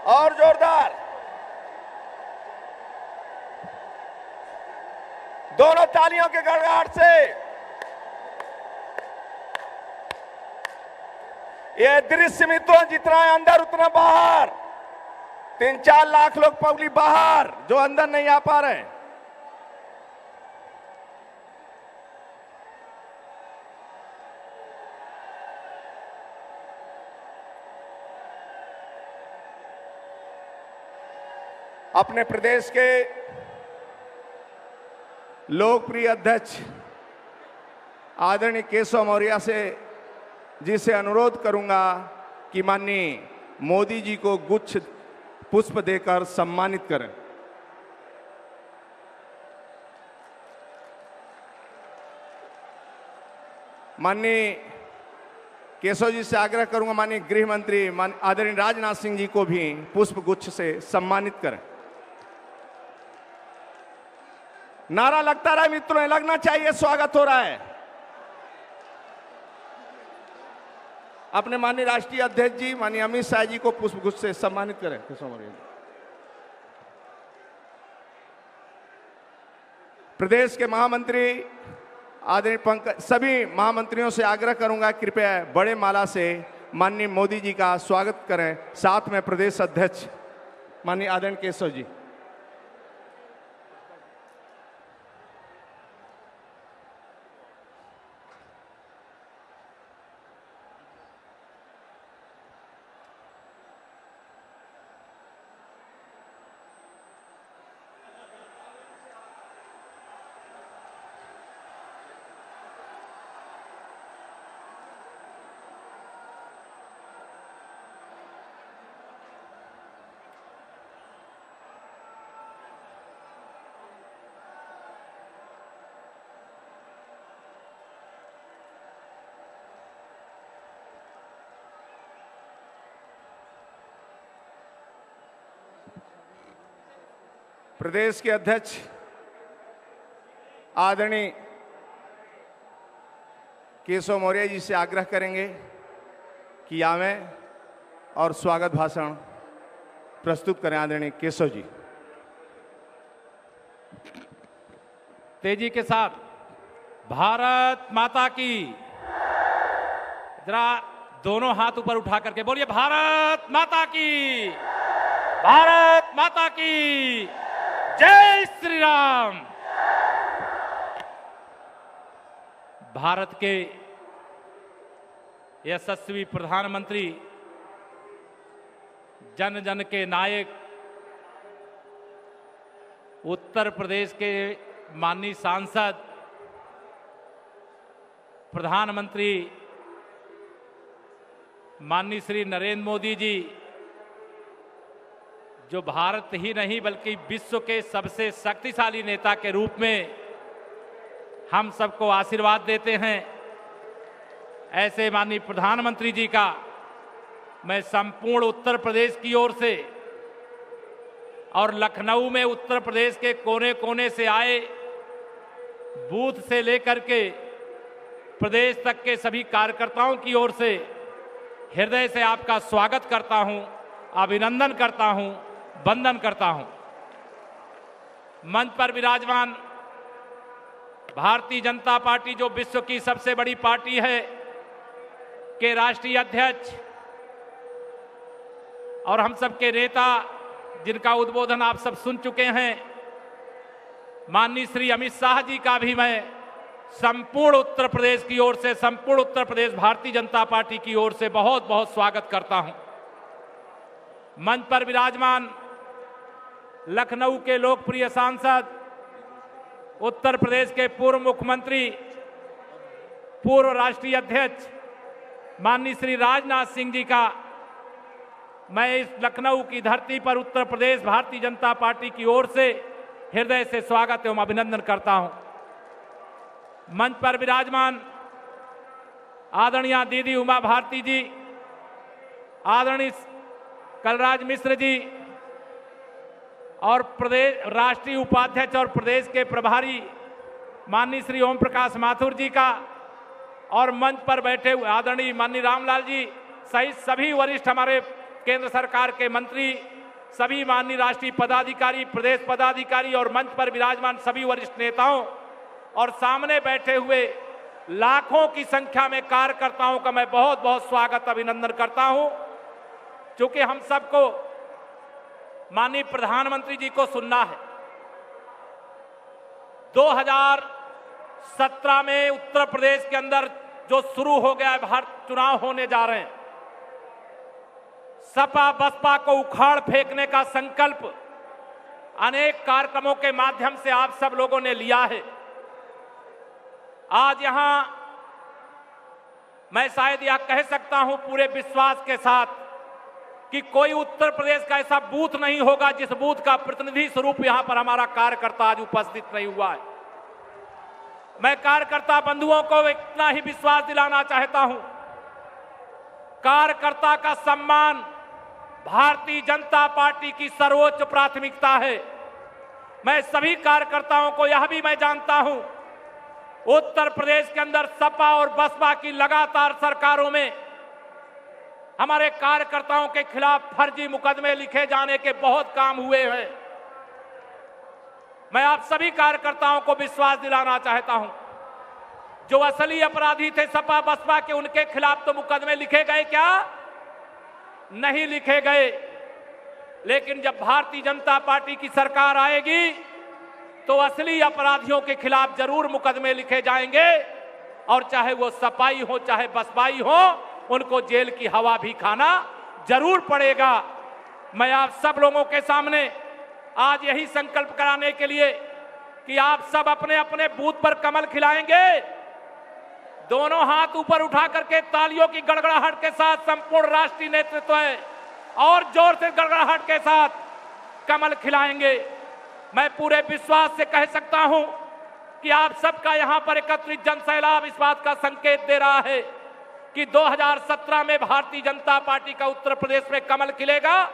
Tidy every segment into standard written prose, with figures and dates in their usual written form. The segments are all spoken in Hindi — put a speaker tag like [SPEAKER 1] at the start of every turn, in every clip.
[SPEAKER 1] और जोरदार। दोनों तालियों के गड़गड़ाहट से ये दृश्य मित्रों, जितना है अंदर उतना बाहर। 3-4 लाख लोग पब्लिक बाहर जो अंदर नहीं आ पा रहे हैं। अपने प्रदेश के लोकप्रिय अध्यक्ष आदरणीय केशव मौर्य जी से अनुरोध करूंगा कि माननीय मोदी जी को गुच्छ पुष्प देकर सम्मानित करें। माननीय केशव जी से आग्रह करूंगा माननीय गृह मंत्री आदरणीय राजनाथ सिंह जी को भी पुष्प गुच्छ से सम्मानित करें। नारा लगता रहा मित्रों, लगना चाहिए, स्वागत हो रहा है। अपने माननीय राष्ट्रीय अध्यक्ष जी माननीय अमित शाह जी को पुष्प गुच्छ से सम्मानित करें। प्रदेश के महामंत्री आदरणीय पंकज, सभी महामंत्रियों से आग्रह करूंगा कृपया बड़े माला से माननीय मोदी जी का स्वागत करें। साथ में प्रदेश अध्यक्ष माननीय आदरणीय केशव जी। प्रदेश के अध्यक्ष आदरणीय केशव मौर्य जी से आग्रह करेंगे कि आवें और स्वागत भाषण प्रस्तुत करें। आदरणीय केशव जी
[SPEAKER 2] तेजी के साथ। भारत माता की। जरा दोनों हाथ ऊपर उठा करके बोलिए, भारत माता की, भारत माता की जय श्री राम। भारत के यशस्वी प्रधानमंत्री, जन जन के नायक, उत्तर प्रदेश के माननीय सांसद, प्रधानमंत्री माननीय श्री नरेंद्र मोदी जी, जो भारत ही नहीं बल्कि विश्व के सबसे शक्तिशाली नेता के रूप में हम सबको आशीर्वाद देते हैं, ऐसे माननीय प्रधानमंत्री जी का मैं संपूर्ण उत्तर प्रदेश की ओर से और लखनऊ में उत्तर प्रदेश के कोने कोने से आए, बूथ से लेकर के प्रदेश तक के सभी कार्यकर्ताओं की ओर से हृदय से आपका स्वागत करता हूं, अभिनंदन करता हूं, वंदन करता हूं। मंच पर विराजमान भारतीय जनता पार्टी, जो विश्व की सबसे बड़ी पार्टी है, के राष्ट्रीय अध्यक्ष और हम सबके नेता, जिनका उद्बोधन आप सब सुन चुके हैं, माननीय श्री अमित शाह जी का भी मैं संपूर्ण उत्तर प्रदेश की ओर से, संपूर्ण उत्तर प्रदेश भारतीय जनता पार्टी की ओर से बहुत बहुत स्वागत करता हूं। मंच पर विराजमान लखनऊ के लोकप्रिय सांसद, उत्तर प्रदेश के पूर्व मुख्यमंत्री, पूर्व राष्ट्रीय अध्यक्ष माननीय श्री राजनाथ सिंह जी का मैं इस लखनऊ की धरती पर उत्तर प्रदेश भारतीय जनता पार्टी की ओर से हृदय से स्वागत एवं अभिनंदन करता हूं। मंच पर विराजमान आदरणीय दीदी उमा भारती जी, आदरणीय कलराज मिश्र जी और प्रदेश राष्ट्रीय उपाध्यक्ष और प्रदेश के प्रभारी माननीय श्री ओम प्रकाश माथुर जी का, और मंच पर बैठे हुए आदरणीय माननीय रामलाल जी सहित सभी वरिष्ठ हमारे केंद्र सरकार के मंत्री सभी माननीय राष्ट्रीय पदाधिकारी, प्रदेश पदाधिकारी और मंच पर विराजमान सभी वरिष्ठ नेताओं और सामने बैठे हुए लाखों की संख्या में कार्यकर्ताओं का मैं बहुत बहुत स्वागत अभिनंदन करता हूं। क्योंकि हम सबको माननीय प्रधानमंत्री जी को सुनना है। 2017 में उत्तर प्रदेश के अंदर जो शुरू हो गया है, भारत चुनाव होने जा रहे हैं, सपा बसपा को उखाड़ फेंकने का संकल्प अनेक कार्यक्रमों के माध्यम से आप सब लोगों ने लिया है। आज यहां मैं शायद यह कह सकता हूं पूरे विश्वास के साथ कि कोई उत्तर प्रदेश का ऐसा बूथ नहीं होगा जिस बूथ का प्रतिनिधि स्वरूप यहां पर हमारा कार्यकर्ता आज उपस्थित नहीं हुआ है। मैं कार्यकर्ता बंधुओं को इतना ही विश्वास दिलाना चाहता हूं, कार्यकर्ता का सम्मान भारतीय जनता पार्टी की सर्वोच्च प्राथमिकता है। मैं सभी कार्यकर्ताओं को यह भी मैं जानता हूं, उत्तर प्रदेश के अंदर सपा और बसपा की लगातार सरकारों में हमारे कार्यकर्ताओं के खिलाफ फर्जी मुकदमे लिखे जाने के बहुत काम हुए हैं। मैं आप सभी कार्यकर्ताओं को विश्वास दिलाना चाहता हूं, जो असली अपराधी थे सपा बसपा के, उनके खिलाफ तो मुकदमे लिखे गए क्या? नहीं लिखे गए। लेकिन जब भारतीय जनता पार्टी की सरकार आएगी तो असली अपराधियों के खिलाफ जरूर मुकदमे लिखे जाएंगे, और चाहे वो सपाई हो चाहे बसपाई हो, उनको जेल की हवा भी खाना जरूर पड़ेगा। मैं आप सब लोगों के सामने आज यही संकल्प कराने के लिए कि आप सब अपने अपने बूथ पर कमल खिलाएंगे, दोनों हाथ ऊपर उठा करके तालियों की गड़गड़ाहट के साथ संपूर्ण राष्ट्रीय नेतृत्व है और जोर से गड़गड़ाहट के साथ कमल खिलाएंगे। मैं पूरे विश्वास से कह सकता हूं कि आप सबका यहां पर एकत्रित जनसैलाब इस बात का संकेत दे रहा है कि 2017 में भारतीय जनता पार्टी का उत्तर प्रदेश में कमल खिलेगा,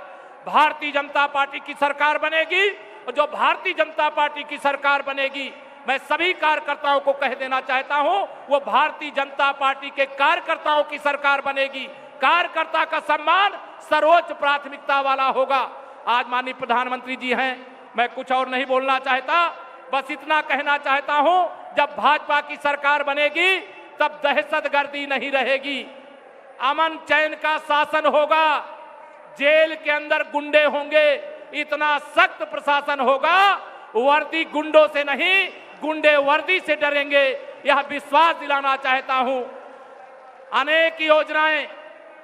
[SPEAKER 2] भारतीय जनता पार्टी की सरकार बनेगी, और जो भारतीय जनता पार्टी की सरकार बनेगी, मैं सभी कार्यकर्ताओं को कह देना चाहता हूं, वो भारतीय जनता पार्टी के कार्यकर्ताओं की सरकार बनेगी। कार्यकर्ता का सम्मान सर्वोच्च प्राथमिकता वाला होगा। आज माननीय प्रधानमंत्री जी हैं, मैं कुछ और नहीं बोलना चाहता, बस इतना कहना चाहता हूं, जब भाजपा की सरकार बनेगी तब दहशतगर्दी नहीं रहेगी, अमन चैन का शासन होगा, जेल के अंदर गुंडे होंगे, इतना सख्त प्रशासन होगा, वर्दी गुंडों से नहीं गुंडे वर्दी से डरेंगे, यह विश्वास दिलाना चाहता हूं। अनेक योजनाएं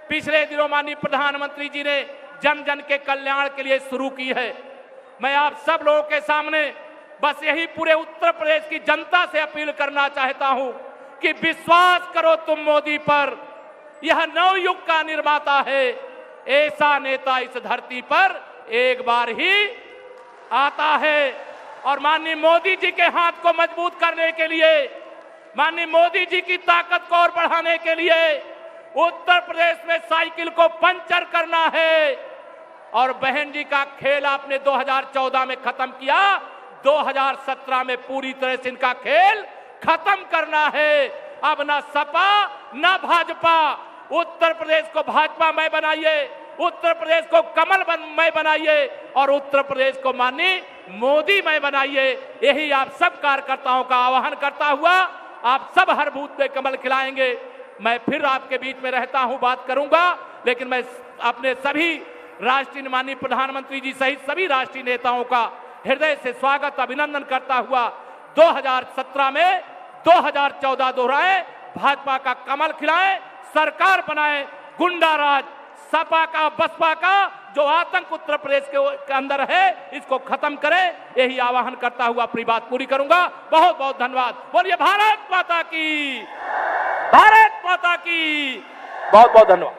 [SPEAKER 2] पिछले दिनों माननीय प्रधानमंत्री जी ने जन जन के कल्याण के लिए शुरू की है। मैं आप सब लोगों के सामने बस यही पूरे उत्तर प्रदेश की जनता से अपील करना चाहता हूं कि विश्वास करो तुम मोदी पर, यह नवयुग का निर्माता है, ऐसा नेता इस धरती पर एक बार ही आता है। और माननीय मोदी जी के हाथ को मजबूत करने के लिए, माननीय मोदी जी की ताकत को और बढ़ाने के लिए उत्तर प्रदेश में साइकिल को पंचर करना है। और बहन जी का खेल आपने 2014 में खत्म किया, 2017 में पूरी तरह से इनका खेल खत्म करना है। अब ना सपा ना भाजपा, उत्तर प्रदेश को भाजपामय बनाइए, उत्तर प्रदेश को कमलमय बनाइए और उत्तर प्रदेश को माननीय मोदीमय बनाइए। यही आप सब कार्यकर्ताओं का आह्वान करता हुआ आप सब हर बूथ पे कमल खिलाएंगे। मैं फिर आपके बीच में रहता हूं, बात करूंगा, लेकिन मैं अपने सभी राष्ट्रीय माननीय प्रधानमंत्री जी सहित सभी राष्ट्रीय नेताओं का हृदय से स्वागत अभिनंदन करता हुआ 2017 में 2014 दोहराए, भाजपा का कमल खिलाएं, सरकार बनाएं, गुंडा राज सपा का बसपा का जो आतंक उत्तर प्रदेश के अंदर है, इसको खत्म करें, यही आह्वान करता हुआ अपनी बात पूरी करूंगा। बहुत बहुत धन्यवाद। बोलिए भारत माता की, भारत माता की। बहुत बहुत धन्यवाद।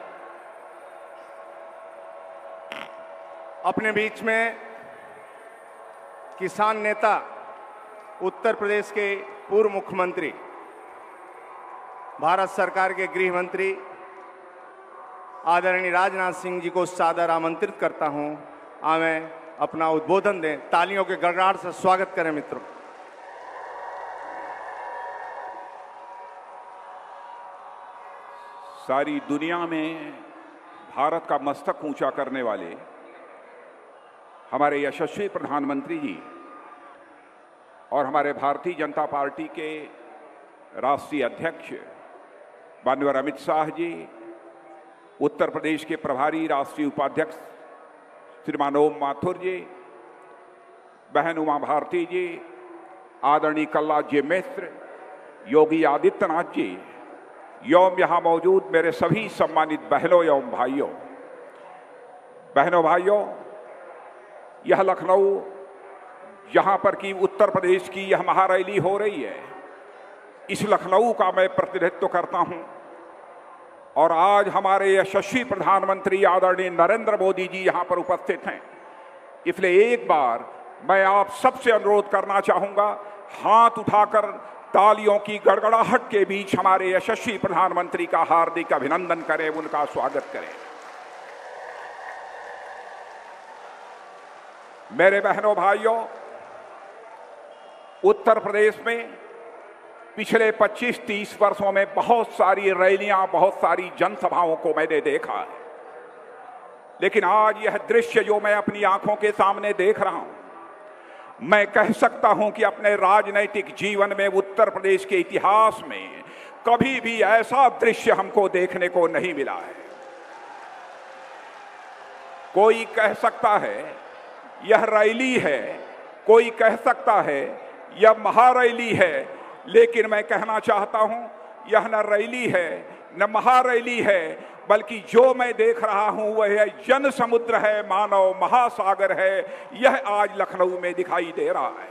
[SPEAKER 1] अपने बीच में किसान नेता, उत्तर प्रदेश के पूर्व मुख्यमंत्री, भारत सरकार के गृह मंत्री आदरणीय राजनाथ सिंह जी को सादर आमंत्रित करता हूं, आवें अपना उद्बोधन दें। तालियों के गड़गड़ाहट से स्वागत करें मित्रों।
[SPEAKER 3] सारी दुनिया में भारत का मस्तक ऊंचा करने वाले हमारे यशस्वी प्रधानमंत्री जी और हमारे भारतीय जनता पार्टी के राष्ट्रीय अध्यक्ष माननीय अमित शाह जी, उत्तर प्रदेश के प्रभारी राष्ट्रीय उपाध्यक्ष श्रीमान ओम माथुर जी, बहन उमा भारती जी, आदरणीय कल्लाद जी मिश्र, योगी आदित्यनाथ जी, एवं यहाँ मौजूद मेरे सभी सम्मानित बहनों एवं भाइयों, यह लखनऊ जहाँ पर कि उत्तर प्रदेश की यह महारैली हो रही है, इस लखनऊ का मैं प्रतिनिधित्व करता हूँ। और आज हमारे यशस्वी प्रधानमंत्री आदरणीय नरेंद्र मोदी जी यहाँ पर उपस्थित हैं, इसलिए एक बार मैं आप सबसे अनुरोध करना चाहूँगा, हाथ उठाकर तालियों की गड़गड़ाहट के बीच हमारे यशस्वी प्रधानमंत्री का हार्दिक अभिनंदन करें, उनका स्वागत करें। मेरे बहनों भाइयों, उत्तर प्रदेश में पिछले 25-30 वर्षों में बहुत सारी रैलियां, बहुत सारी जनसभाओं को मैंने देखा है, लेकिन आज यह दृश्य जो मैं अपनी आंखों के सामने देख रहा हूं, मैं कह सकता हूं कि अपने राजनैतिक जीवन में उत्तर प्रदेश के इतिहास में कभी भी ऐसा दृश्य हमको देखने को नहीं मिला है। कोई कह सकता है यह रैली है, कोई कह सकता है यह महारैली है, लेकिन मैं कहना चाहता हूं यह न रैली है न महारैली है, बल्कि जो मैं देख रहा हूं वह जन समुद्र है, मानव महासागर है। यह आज लखनऊ में दिखाई दे रहा है।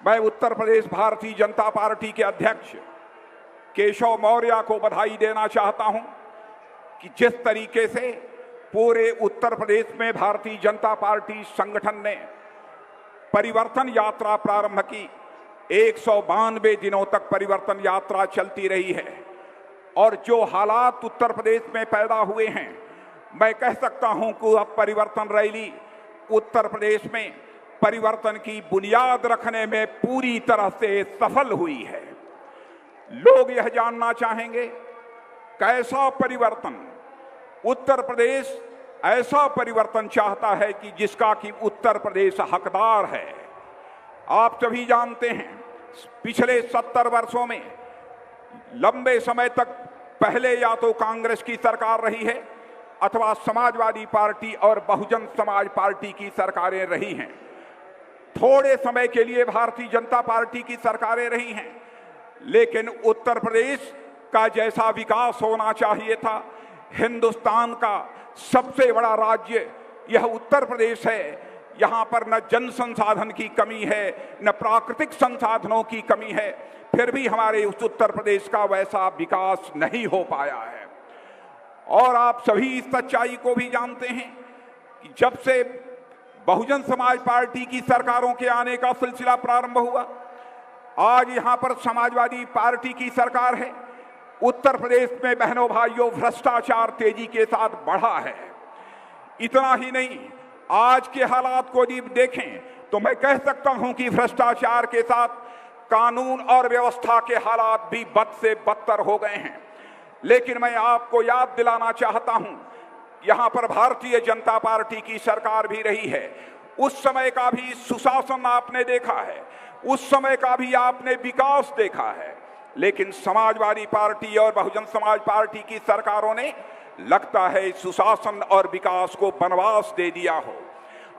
[SPEAKER 3] मैं उत्तर प्रदेश भारतीय जनता पार्टी के अध्यक्ष केशव मौर्य को बधाई देना चाहता हूं कि जिस तरीके से पूरे उत्तर प्रदेश में भारतीय जनता पार्टी संगठन ने परिवर्तन यात्रा प्रारंभ की, 192 दिनों तक परिवर्तन यात्रा चलती रही है, और जो हालात उत्तर प्रदेश में पैदा हुए हैं, मैं कह सकता हूं कि अब परिवर्तन रैली उत्तर प्रदेश में परिवर्तन की बुनियाद रखने में पूरी तरह से सफल हुई है। लोग यह जानना चाहेंगे कैसा परिवर्तन। उत्तर प्रदेश ऐसा परिवर्तन चाहता है कि जिसका कि उत्तर प्रदेश हकदार है। आप सभी जानते हैं पिछले 70 वर्षों में लंबे समय तक पहले या तो कांग्रेस की सरकार रही है अथवा समाजवादी पार्टी और बहुजन समाज पार्टी की सरकारें रही हैं। थोड़े समय के लिए भारतीय जनता पार्टी की सरकारें रही हैं, लेकिन उत्तर प्रदेश का जैसा विकास होना चाहिए था, हिंदुस्तान का सबसे बड़ा राज्य यह उत्तर प्रदेश है। यहाँ पर न जन संसाधन की कमी है, न प्राकृतिक संसाधनों की कमी है, फिर भी हमारे उस उत्तर प्रदेश का वैसा विकास नहीं हो पाया है। और आप सभी इस सच्चाई को भी जानते हैं कि जब से बहुजन समाज पार्टी की सरकारों के आने का सिलसिला प्रारंभ हुआ, आज यहाँ पर समाजवादी पार्टी की सरकार है। उत्तर प्रदेश में बहनों भाइयों भ्रष्टाचार तेजी के साथ बढ़ा है। इतना ही नहीं, आज के हालात को जब देखें तो मैं कह सकता हूं कि भ्रष्टाचार के साथ कानून और व्यवस्था के हालात भी बद से बदतर हो गए हैं। लेकिन मैं आपको याद दिलाना चाहता हूं, यहां पर भारतीय जनता पार्टी की सरकार भी रही है। उस समय का भी सुशासन आपने देखा है, उस समय का भी आपने विकास देखा है, लेकिन समाजवादी पार्टी और बहुजन समाज पार्टी की सरकारों ने लगता है सुशासन और विकास को वनवास दे दिया हो।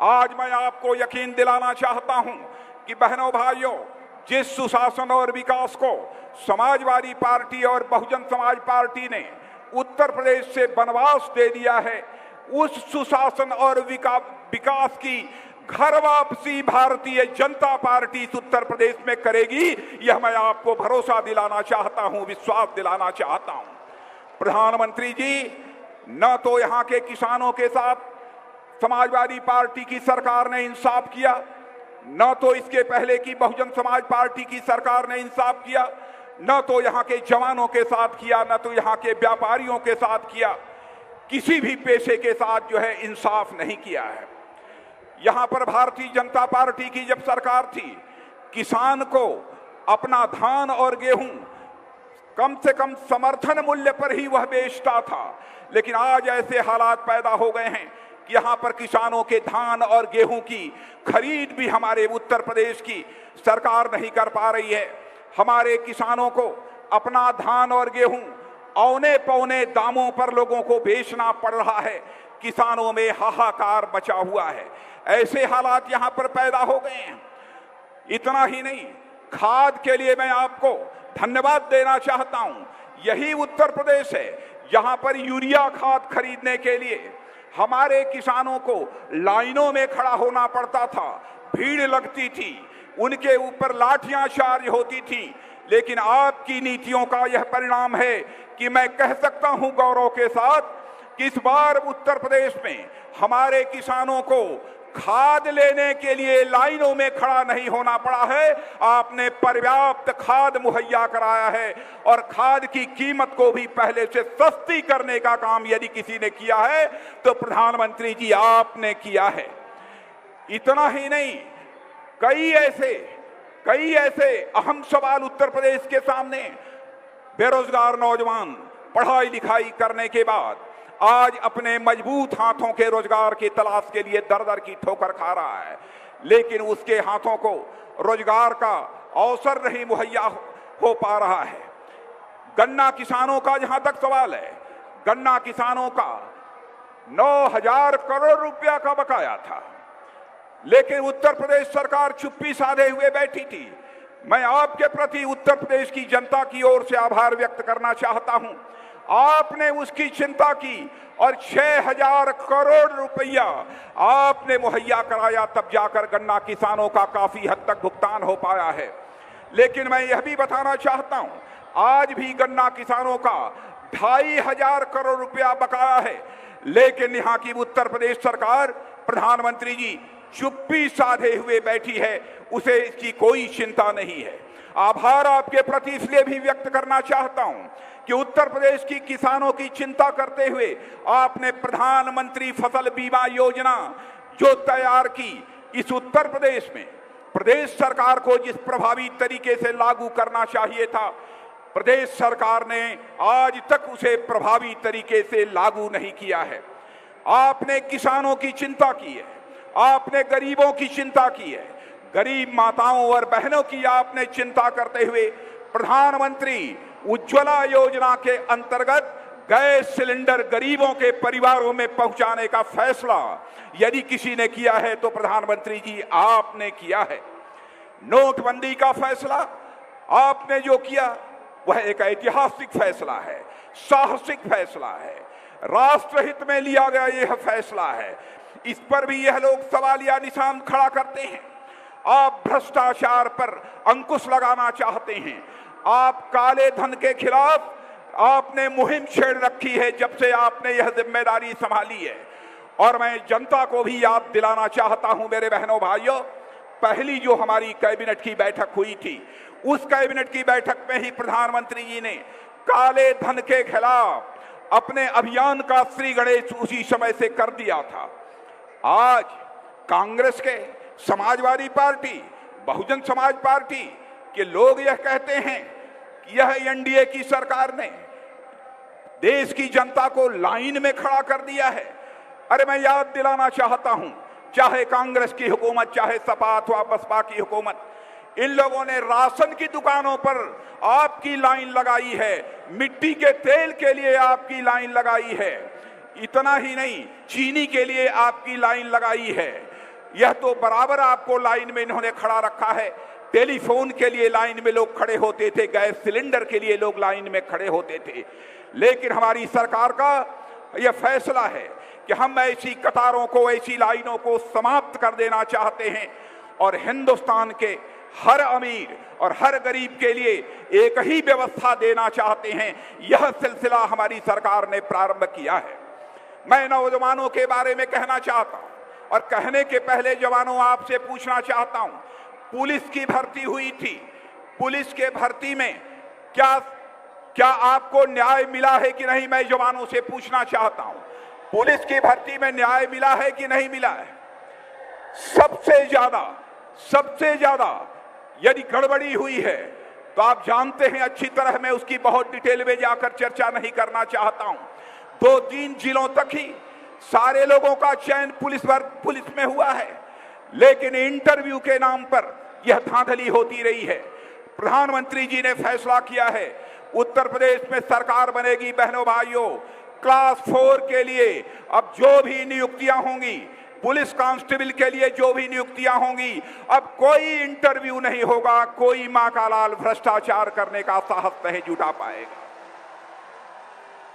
[SPEAKER 3] आज मैं आपको यकीन दिलाना चाहता हूं कि बहनों भाइयों, जिस सुशासन और विकास को समाजवादी पार्टी और बहुजन समाज पार्टी ने उत्तर प्रदेश से वनवास दे दिया है, उस सुशासन और विकास की घर वापसी भारतीय जनता पार्टी इस उत्तर प्रदेश में करेगी। यह मैं आपको भरोसा दिलाना चाहता हूं, विश्वास दिलाना चाहता हूं। प्रधानमंत्री जी, न तो यहां के किसानों के साथ समाजवादी पार्टी की सरकार ने इंसाफ किया, न तो इसके पहले की बहुजन समाज पार्टी की सरकार ने इंसाफ किया, न तो यहां के जवानों के साथ किया, न तो यहां के व्यापारियों के साथ किया। किसी भी पेशे के साथ जो है इंसाफ नहीं किया है। यहां पर भारतीय जनता पार्टी की जब सरकार थी, किसान को अपना धान और गेहूं कम से कम समर्थन मूल्य पर ही वह बेचता था। लेकिन आज ऐसे हालात पैदा हो गए हैं कि यहां पर किसानों के धान और गेहूं की खरीद भी हमारे उत्तर प्रदेश की सरकार नहीं कर पा रही है। हमारे किसानों को अपना धान और गेहूं औने पौने दामों पर लोगों को बेचना पड़ रहा है। किसानों में हाहाकार मचा हुआ है। ऐसे हालात यहां पर पैदा हो गए हैं। इतना ही नहीं, खाद के लिए मैं आपको धन्यवाद देना चाहता हूं। यही उत्तर प्रदेश है जहां पर यूरिया खाद खरीदने के लिए हमारे किसानों को लाइनों में खड़ा होना पड़ता था, भीड़ लगती थी, उनके ऊपर लाठियां चार्ज होती थी। लेकिन आपकी नीतियों का यह परिणाम है कि मैं कह सकता हूं गौरव के साथ कि इस बार उत्तर प्रदेश में हमारे किसानों को खाद लेने के लिए लाइनों में खड़ा नहीं होना पड़ा है। आपने पर्याप्त खाद मुहैया कराया है और खाद की कीमत को भी पहले से सस्ती करने का काम यदि किसी ने किया है तो प्रधानमंत्री जी आपने किया है। इतना ही नहीं, कई ऐसे अहम सवाल उत्तर प्रदेश के सामने। बेरोजगार नौजवान पढ़ाई लिखाई करने के बाद आज अपने मजबूत हाथों के रोजगार की तलाश के लिए दर दर की ठोकर खा रहा है, लेकिन उसके हाथों को रोजगार का अवसर नहीं मुहैया हो पा रहा है। गन्ना किसानों का जहां तक सवाल है, गन्ना किसानों का 9,000 करोड़ रुपया का बकाया था, लेकिन उत्तर प्रदेश सरकार चुप्पी साधे हुए बैठी थी। मैं आपके प्रति उत्तर प्रदेश की जनता की ओर से आभार व्यक्त करना चाहता हूं। आपने उसकी चिंता की और 6,000 करोड़ रुपया आपने मुहैया कराया, तब जाकर गन्ना किसानों का काफी हद तक भुगतान हो पाया है। लेकिन मैं यह भी बताना चाहता हूं, आज भी गन्ना किसानों का 2,500 करोड़ रुपया बकाया है, लेकिन यहां की उत्तर प्रदेश सरकार, प्रधानमंत्री जी चुप्पी साधे हुए बैठी है, उसे इसकी कोई चिंता नहीं है। आभार आपके प्रति इसलिए भी व्यक्त करना चाहता हूं कि उत्तर प्रदेश की किसानों की चिंता करते हुए आपने प्रधानमंत्री फसल बीमा योजना जो तैयार की, इस उत्तर प्रदेश में प्रदेश सरकार को जिस प्रभावी तरीके से लागू करना चाहिए था, प्रदेश सरकार ने आज तक उसे प्रभावी तरीके से लागू नहीं किया है। आपने किसानों की चिंता की है, आपने गरीबों की चिंता की है, गरीब माताओं और बहनों की आपने चिंता करते हुए प्रधानमंत्री उज्ज्वला योजना के अंतर्गत गैस सिलेंडर गरीबों के परिवारों में पहुंचाने का फैसला यदि किसी ने किया है तो प्रधानमंत्री जी आपने किया है। नोटबंदी का फैसला आपने जो किया वह एक ऐतिहासिक फैसला है, साहसिक फैसला है, राष्ट्रहित में लिया गया यह फैसला है। इस पर भी यह लोग सवालिया निशान खड़ा करते हैं। आप भ्रष्टाचार पर अंकुश लगाना चाहते हैं, आप काले धन के खिलाफ आपने मुहिम छेड़ रखी है जब से आपने यह जिम्मेदारी संभाली है। और मैं जनता को भी याद दिलाना चाहता हूं मेरे बहनों भाइयों, पहली जो हमारी कैबिनेट की बैठक हुई थी, उस कैबिनेट की बैठक में ही प्रधानमंत्री जी ने काले धन के खिलाफ अपने अभियान का श्री गणेश उसी समय से कर दिया था। आज कांग्रेस के, समाजवादी पार्टी, बहुजन समाज पार्टी के लोग यह कहते हैं कि यह एनडीए की सरकार ने देश की जनता को लाइन में खड़ा कर दिया है। अरे मैं याद दिलाना चाहता हूं, चाहे कांग्रेस की हुकूमत, चाहे सपा अथवा बसपा की हुकूमत, इन लोगों ने राशन की दुकानों पर आपकी लाइन लगाई है, मिट्टी के तेल के लिए आपकी लाइन लगाई है, इतना ही नहीं चीनी के लिए आपकी लाइन लगाई है। यह तो बराबर आपको लाइन में इन्होंने खड़ा रखा है। टेलीफोन के लिए लाइन में लोग खड़े होते थे, गैस सिलेंडर के लिए लोग लाइन में खड़े होते थे। लेकिन हमारी सरकार का यह फैसला है कि हम ऐसी कतारों को, ऐसी लाइनों को समाप्त कर देना चाहते हैं और हिंदुस्तान के हर अमीर और हर गरीब के लिए एक ही व्यवस्था देना चाहते हैं। यह सिलसिला हमारी सरकार ने प्रारंभ किया है। मैं नौजवानों के बारे में कहना चाहता हूं और कहने के पहले जवानों आपसे पूछना चाहता हूं, पुलिस की भर्ती हुई थी, पुलिस के भर्ती में क्या आपको न्याय मिला है कि नहीं, मैं जवानों से पूछना चाहता हूं। पुलिस की भर्ती में न्याय मिला है कि नहीं मिला है? सबसे ज्यादा यदि गड़बड़ी हुई है तो आप जानते हैं अच्छी तरह, मैं उसकी बहुत डिटेल में जाकर चर्चा नहीं करना चाहता हूं। 2-3 जिलों तक ही सारे लोगों का चयन पुलिस में हुआ है, लेकिन इंटरव्यू के नाम पर यह धांधली होती रही है। प्रधानमंत्री जी ने फैसला किया है, उत्तर प्रदेश में सरकार बनेगी। बहनों भाइयों, क्लास 4 के लिए अब जो भी नियुक्तियां होंगी, पुलिस कांस्टेबल के लिए जो भी नियुक्तियां होंगी, अब कोई इंटरव्यू नहीं होगा, कोई मां का लाल भ्रष्टाचार करने का साहस नहीं जुटा पाएगा।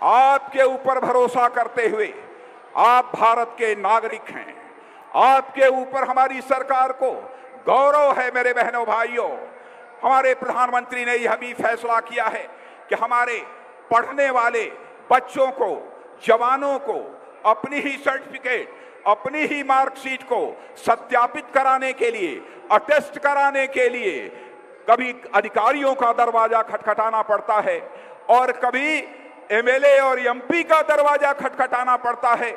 [SPEAKER 3] आपके ऊपर भरोसा करते हुए, आप भारत के नागरिक हैं, आपके ऊपर हमारी सरकार को गौरव है। मेरे बहनों भाइयों, हमारे प्रधानमंत्री ने यह भी फैसला किया है कि हमारे पढ़ने वाले बच्चों को, जवानों को अपनी ही सर्टिफिकेट, अपनी ही मार्कशीट को सत्यापित कराने के लिए, अटेस्ट कराने के लिए कभी अधिकारियों का दरवाजा खटखटाना पड़ता है और कभी एमएलए और एमपी का दरवाजा खटखटाना पड़ता है।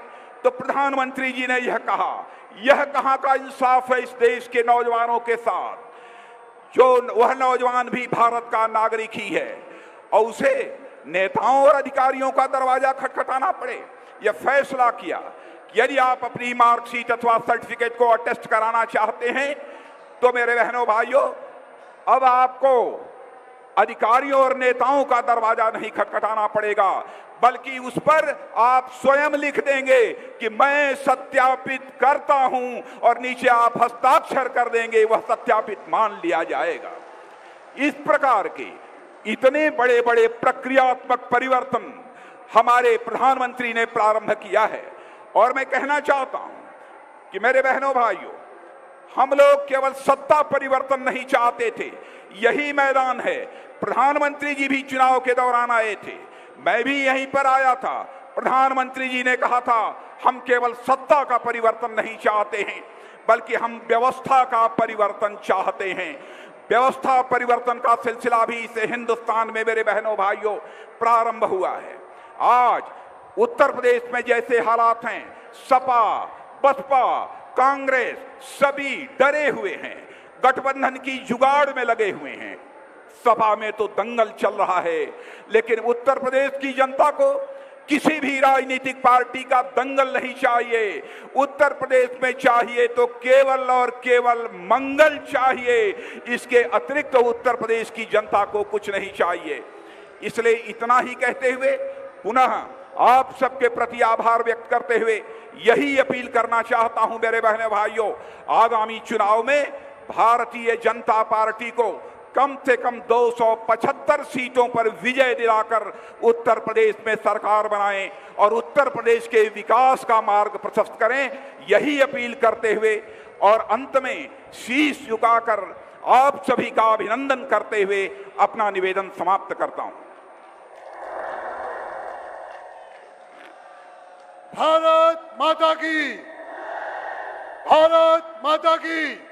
[SPEAKER 3] तो प्रधानमंत्री जी ने यह कहा, यह कहां का इंसाफ है इस देश के नौजवानों के साथ, जो वह नौजवान भी भारत का नागरिक ही है और उसे नेताओं और अधिकारियों का दरवाजा खटखटाना पड़े। यह फैसला किया, यदि आप अपनी मार्कशीट अथवा सर्टिफिकेट को अटेस्ट कराना चाहते हैं तो मेरे बहनों भाइयों, अब आपको अधिकारियों और नेताओं का दरवाजा नहीं खटखटाना पड़ेगा, बल्कि उस पर आप स्वयं लिख देंगे कि मैं सत्यापित करता हूं और नीचे आप हस्ताक्षर कर देंगे, वह सत्यापित मान लिया जाएगा। इस प्रकार के इतने बड़े बड़े प्रक्रियात्मक परिवर्तन हमारे प्रधानमंत्री ने प्रारंभ किया है। और मैं कहना चाहता हूं कि मेरे बहनों भाइयों, हम लोग केवल सत्ता परिवर्तन नहीं चाहते थे, यही मैदान है। प्रधानमंत्री जी भी चुनाव के दौरान आए थे, मैं भी यहीं पर आया था। प्रधानमंत्री जी ने कहा था, हम केवल सत्ता का परिवर्तन नहीं चाहते हैं, बल्कि हम व्यवस्था का परिवर्तन चाहते हैं। व्यवस्था परिवर्तन का सिलसिला भी इस हिंदुस्तान में मेरे बहनों भाइयों प्रारंभ हुआ है। आज उत्तर प्रदेश में जैसे हालात हैं, सपा, बसपा, कांग्रेस सभी डरे हुए हैं, गठबंधन की जुगाड़ में लगे हुए हैं। सपा में तो दंगल चल रहा है, लेकिन उत्तर प्रदेश की जनता को किसी भी राजनीतिक पार्टी का दंगल नहीं चाहिए। उत्तर प्रदेश में चाहिए तो केवल और केवल मंगल चाहिए, इसके अतिरिक्त उत्तर प्रदेश की जनता को कुछ नहीं चाहिए। इसलिए इतना ही कहते हुए पुनः आप सबके प्रति आभार व्यक्त करते हुए यही अपील करना चाहता हूं मेरे बहने भाइयों, आगामी चुनाव में भारतीय जनता पार्टी को कम से कम 275 सीटों पर विजय दिलाकर उत्तर प्रदेश में सरकार बनाएं और उत्तर प्रदेश के विकास का मार्ग प्रशस्त करें, यही अपील करते हुए और अंत में शीश झुकाकर आप सभी का अभिनंदन करते हुए अपना निवेदन समाप्त करता हूं।
[SPEAKER 4] भारत माता की, भारत माता की।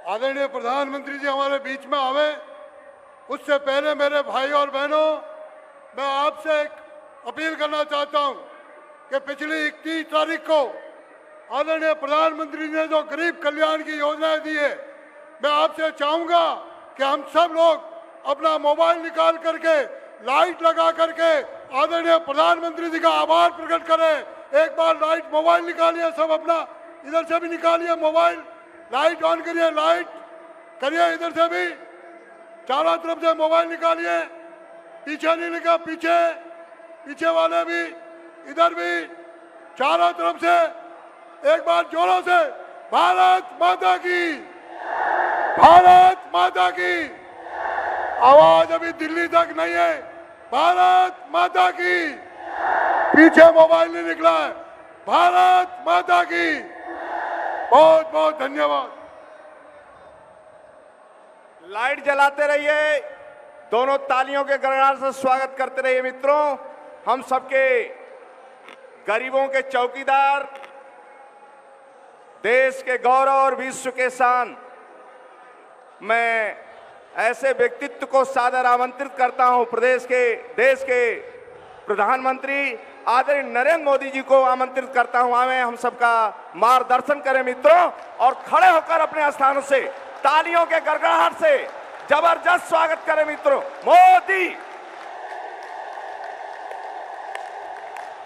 [SPEAKER 4] आदरणीय प्रधानमंत्री जी हमारे बीच में आवे, उससे पहले मेरे भाई और बहनों, मैं आपसे एक अपील करना चाहता हूं कि पिछली 31 तारीख को आदरणीय प्रधानमंत्री ने जो गरीब कल्याण की योजनाएं दी है, मैं आपसे चाहूंगा कि हम सब लोग अपना मोबाइल निकाल करके, लाइट लगा करके आदरणीय प्रधानमंत्री जी का आभार प्रकट करें। एक बार लाइट, मोबाइल निकालिए, सब अपना इधर से भी निकालिए मोबाइल, लाइट ऑन करिए, लाइट करिए, इधर से भी चारों तरफ से मोबाइल निकालिए, पीछे नहीं लगा, पीछे पीछे वाले भी, इधर भी, चारों तरफ से एक बार जोरों से भारत माता की, भारत माता की। आवाज अभी दिल्ली तक नहीं है, भारत माता की। पीछे मोबाइल नहीं निकला है, भारत माता की। बहुत बहुत धन्यवाद।
[SPEAKER 1] लाइट जलाते रहिए, दोनों तालियों के गड़गड़ाहट से स्वागत करते रहिए। मित्रों, हम सबके गरीबों के चौकीदार, देश के गौरव और विश्व के शान, मैं ऐसे व्यक्तित्व को सादर आमंत्रित करता हूं। देश के प्रधानमंत्री आदरणीय नरेंद्र मोदी जी को आमंत्रित करता हूं, आवे हम सबका मार्गदर्शन करें मित्रों, और खड़े होकर अपने स्थानों से तालियों के गड़गड़ाहट से जबरदस्त स्वागत करें मित्रों। मोदी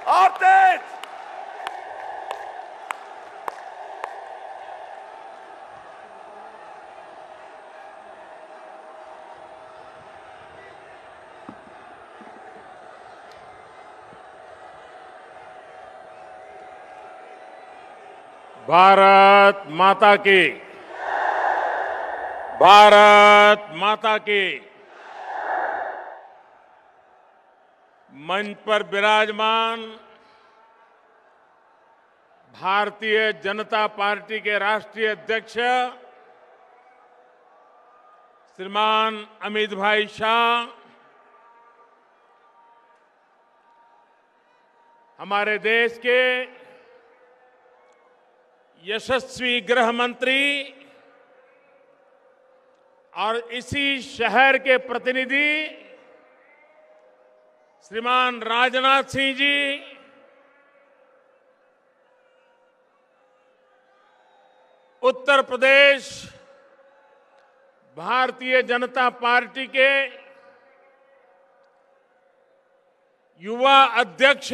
[SPEAKER 1] और तेज,
[SPEAKER 5] भारत माता की, भारत माता की। मंच पर विराजमान भारतीय जनता पार्टी के राष्ट्रीय अध्यक्ष श्रीमान अमित भाई शाह, हमारे देश के यशस्वी गृह मंत्री और इसी शहर के प्रतिनिधि श्रीमान राजनाथ सिंह जी, उत्तर प्रदेश भारतीय जनता पार्टी के युवा अध्यक्ष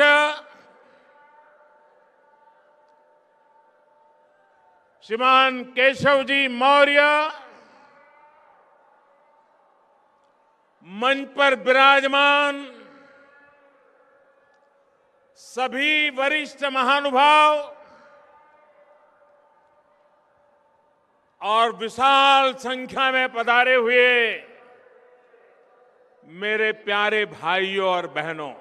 [SPEAKER 5] श्रीमान केशव जी मौर्य, मंच पर विराजमान सभी वरिष्ठ महानुभाव और विशाल संख्या में पधारे हुए मेरे प्यारे भाइयों और बहनों,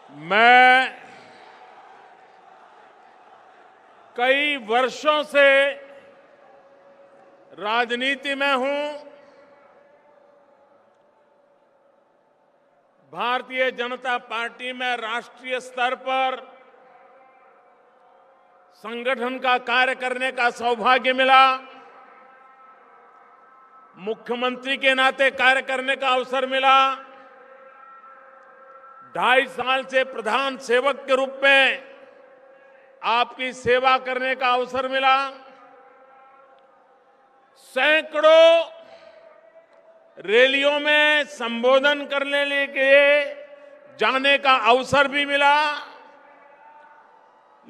[SPEAKER 5] मैं कई वर्षों से राजनीति में हूं। भारतीय जनता पार्टी में राष्ट्रीय स्तर पर संगठन का कार्य करने का सौभाग्य मिला। मुख्यमंत्री के नाते कार्य करने का अवसर मिला। 2.5 साल से प्रधान सेवक के रूप में आपकी सेवा करने का अवसर मिला। सैकड़ों रैलियों में संबोधन करने के जाने का अवसर भी मिला।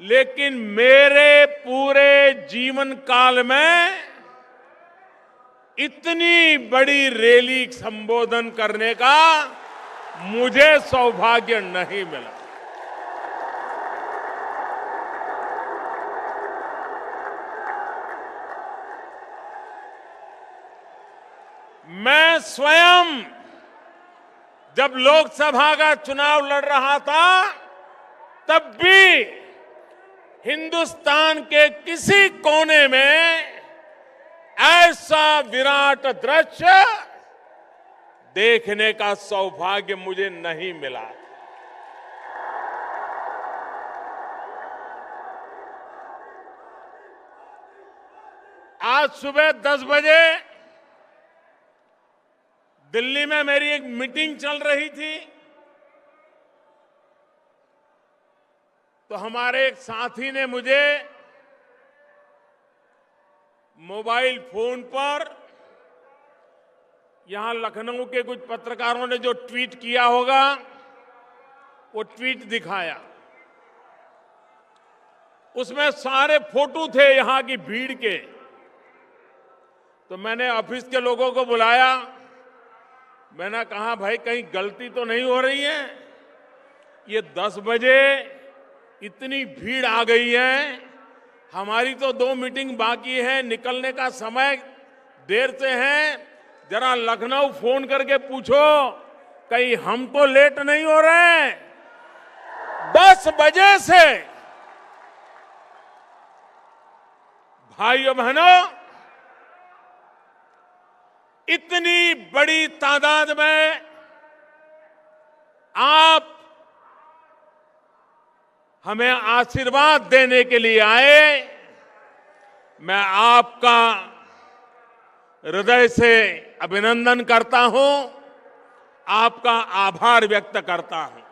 [SPEAKER 5] लेकिन मेरे पूरे जीवन काल में इतनी बड़ी रैली संबोधन करने का मुझे सौभाग्य नहीं मिला। मैं स्वयं जब लोकसभा का चुनाव लड़ रहा था तब भी हिंदुस्तान के किसी कोने में ऐसा विराट दृश्य देखने का सौभाग्य मुझे नहीं मिला। आज सुबह 10 बजे दिल्ली में मेरी एक मीटिंग चल रही थी, तो हमारे एक साथी ने मुझे मोबाइल फोन पर यहां लखनऊ के कुछ पत्रकारों ने जो ट्वीट किया होगा वो ट्वीट दिखाया। उसमें सारे फोटो थे यहां की भीड़ के। तो मैंने ऑफिस के लोगों को बुलाया। मैंने कहा, भाई कहीं गलती तो नहीं हो रही है? ये 10 बजे इतनी भीड़ आ गई है, हमारी तो 2 मीटिंग बाकी है, निकलने का समय देर से है। जरा लखनऊ फोन करके पूछो कहीं हम तो लेट नहीं हो रहे हैं। 10 बजे से भाइयों बहनों इतनी बड़ी तादाद में आप हमें आशीर्वाद देने के लिए आए। मैं आपका हृदय से अभिनंदन करता हूं, आपका आभार व्यक्त करता हूं।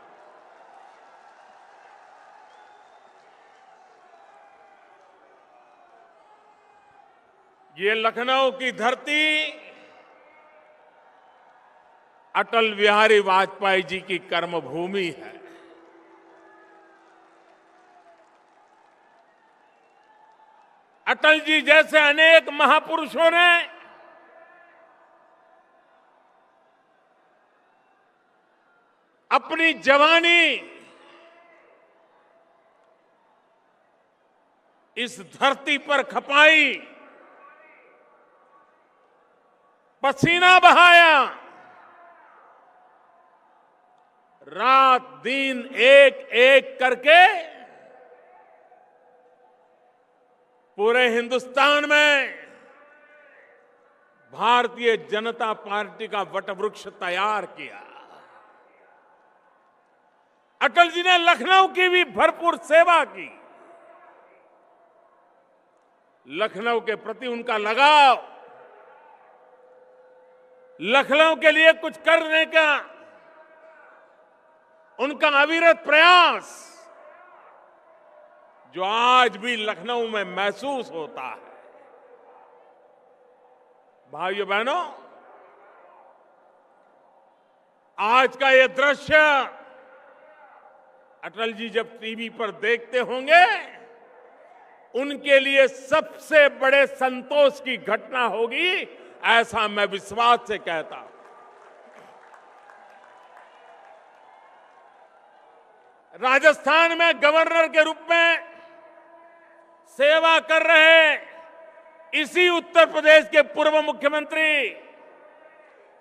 [SPEAKER 5] ये लखनऊ की धरती अटल बिहारी वाजपेयी जी की कर्मभूमि है। अटल जी जैसे अनेक महापुरुषों ने अपनी जवानी इस धरती पर खपाई, पसीना बहाया, रात दिन एक एक करके पूरे हिंदुस्तान में भारतीय जनता पार्टी का वटवृक्ष तैयार किया। अटल जी ने लखनऊ की भी भरपूर सेवा की। लखनऊ के प्रति उनका लगाव, लखनऊ के लिए कुछ करने का उनका अविरत प्रयास, जो आज भी लखनऊ में महसूस होता है। भाइयों बहनों, आज का ये दृश्य अटल जी जब टीवी पर देखते होंगे, उनके लिए सबसे बड़े संतोष की घटना होगी, ऐसा मैं विश्वास से कहता हूं। राजस्थान में गवर्नर के रूप में सेवा कर रहे इसी उत्तर प्रदेश के पूर्व मुख्यमंत्री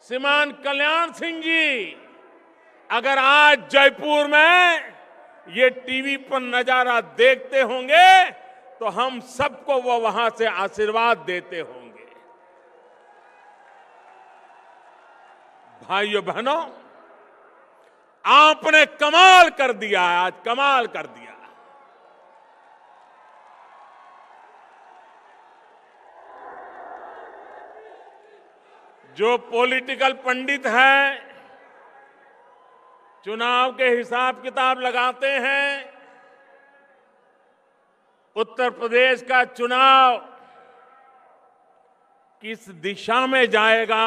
[SPEAKER 5] श्रीमान कल्याण सिंह जी अगर आज जयपुर में ये टीवी पर नजारा देखते होंगे तो हम सबको वो वहां से आशीर्वाद देते होंगे। भाइयों बहनों, आपने कमाल कर दिया है, आज कमाल कर दिया। जो पॉलिटिकल पंडित हैं, चुनाव के हिसाब किताब लगाते हैं, उत्तर प्रदेश का चुनाव किस दिशा में जाएगा,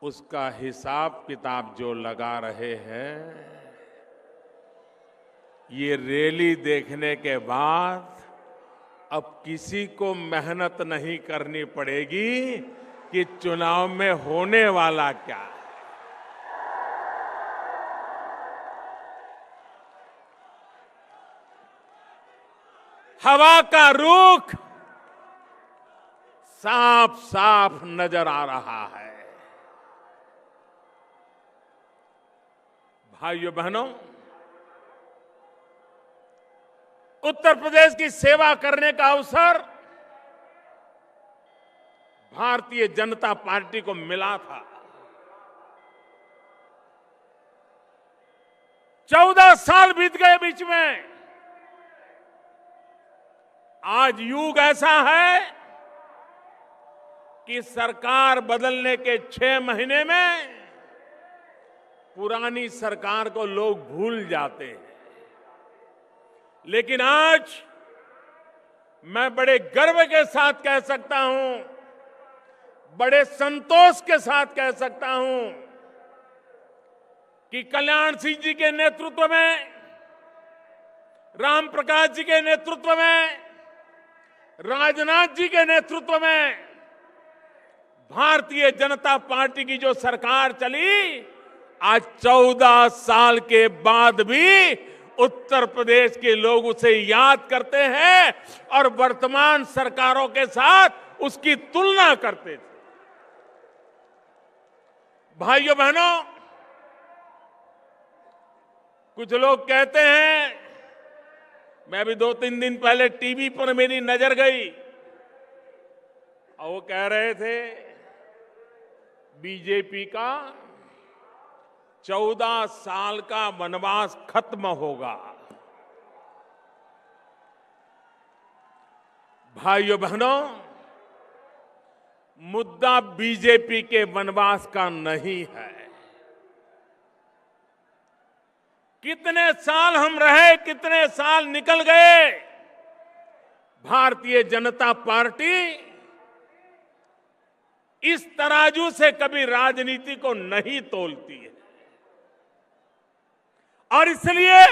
[SPEAKER 5] उसका हिसाब किताब जो लगा रहे हैं, ये रैली देखने के बाद अब किसी को मेहनत नहीं करनी पड़ेगी कि चुनाव में होने वाला क्या है। हवा का रुख साफ साफ नजर आ रहा है। भाइयों बहनों, उत्तर प्रदेश की सेवा करने का अवसर भारतीय जनता पार्टी को मिला था। 14 साल बीत गए बीच में। आज युग ऐसा है कि सरकार बदलने के 6 महीने में पुरानी सरकार को लोग भूल जाते हैं। लेकिन आज मैं बड़े गर्व के साथ कह सकता हूं, बड़े संतोष के साथ कह सकता हूं कि कल्याण सिंह जी के नेतृत्व में, राम प्रकाश जी के नेतृत्व में, राजनाथ जी के नेतृत्व में भारतीय जनता पार्टी की जो सरकार चली, आज 14 साल के बाद भी उत्तर प्रदेश के लोग उसे याद करते हैं और वर्तमान सरकारों के साथ उसकी तुलना करते थे। भाइयों बहनों, कुछ लोग कहते हैं, मैं भी 2-3 दिन पहले टीवी पर मेरी नजर गई और वो कह रहे थे बीजेपी का 14 साल का वनवास खत्म होगा। भाइयों बहनों, मुद्दा बीजेपी के वनवास का नहीं है। कितने साल हम रहे, कितने साल निकल गए, भारतीय जनता पार्टी इस तराजू से कभी राजनीति को नहीं तोलती है। और इसलिए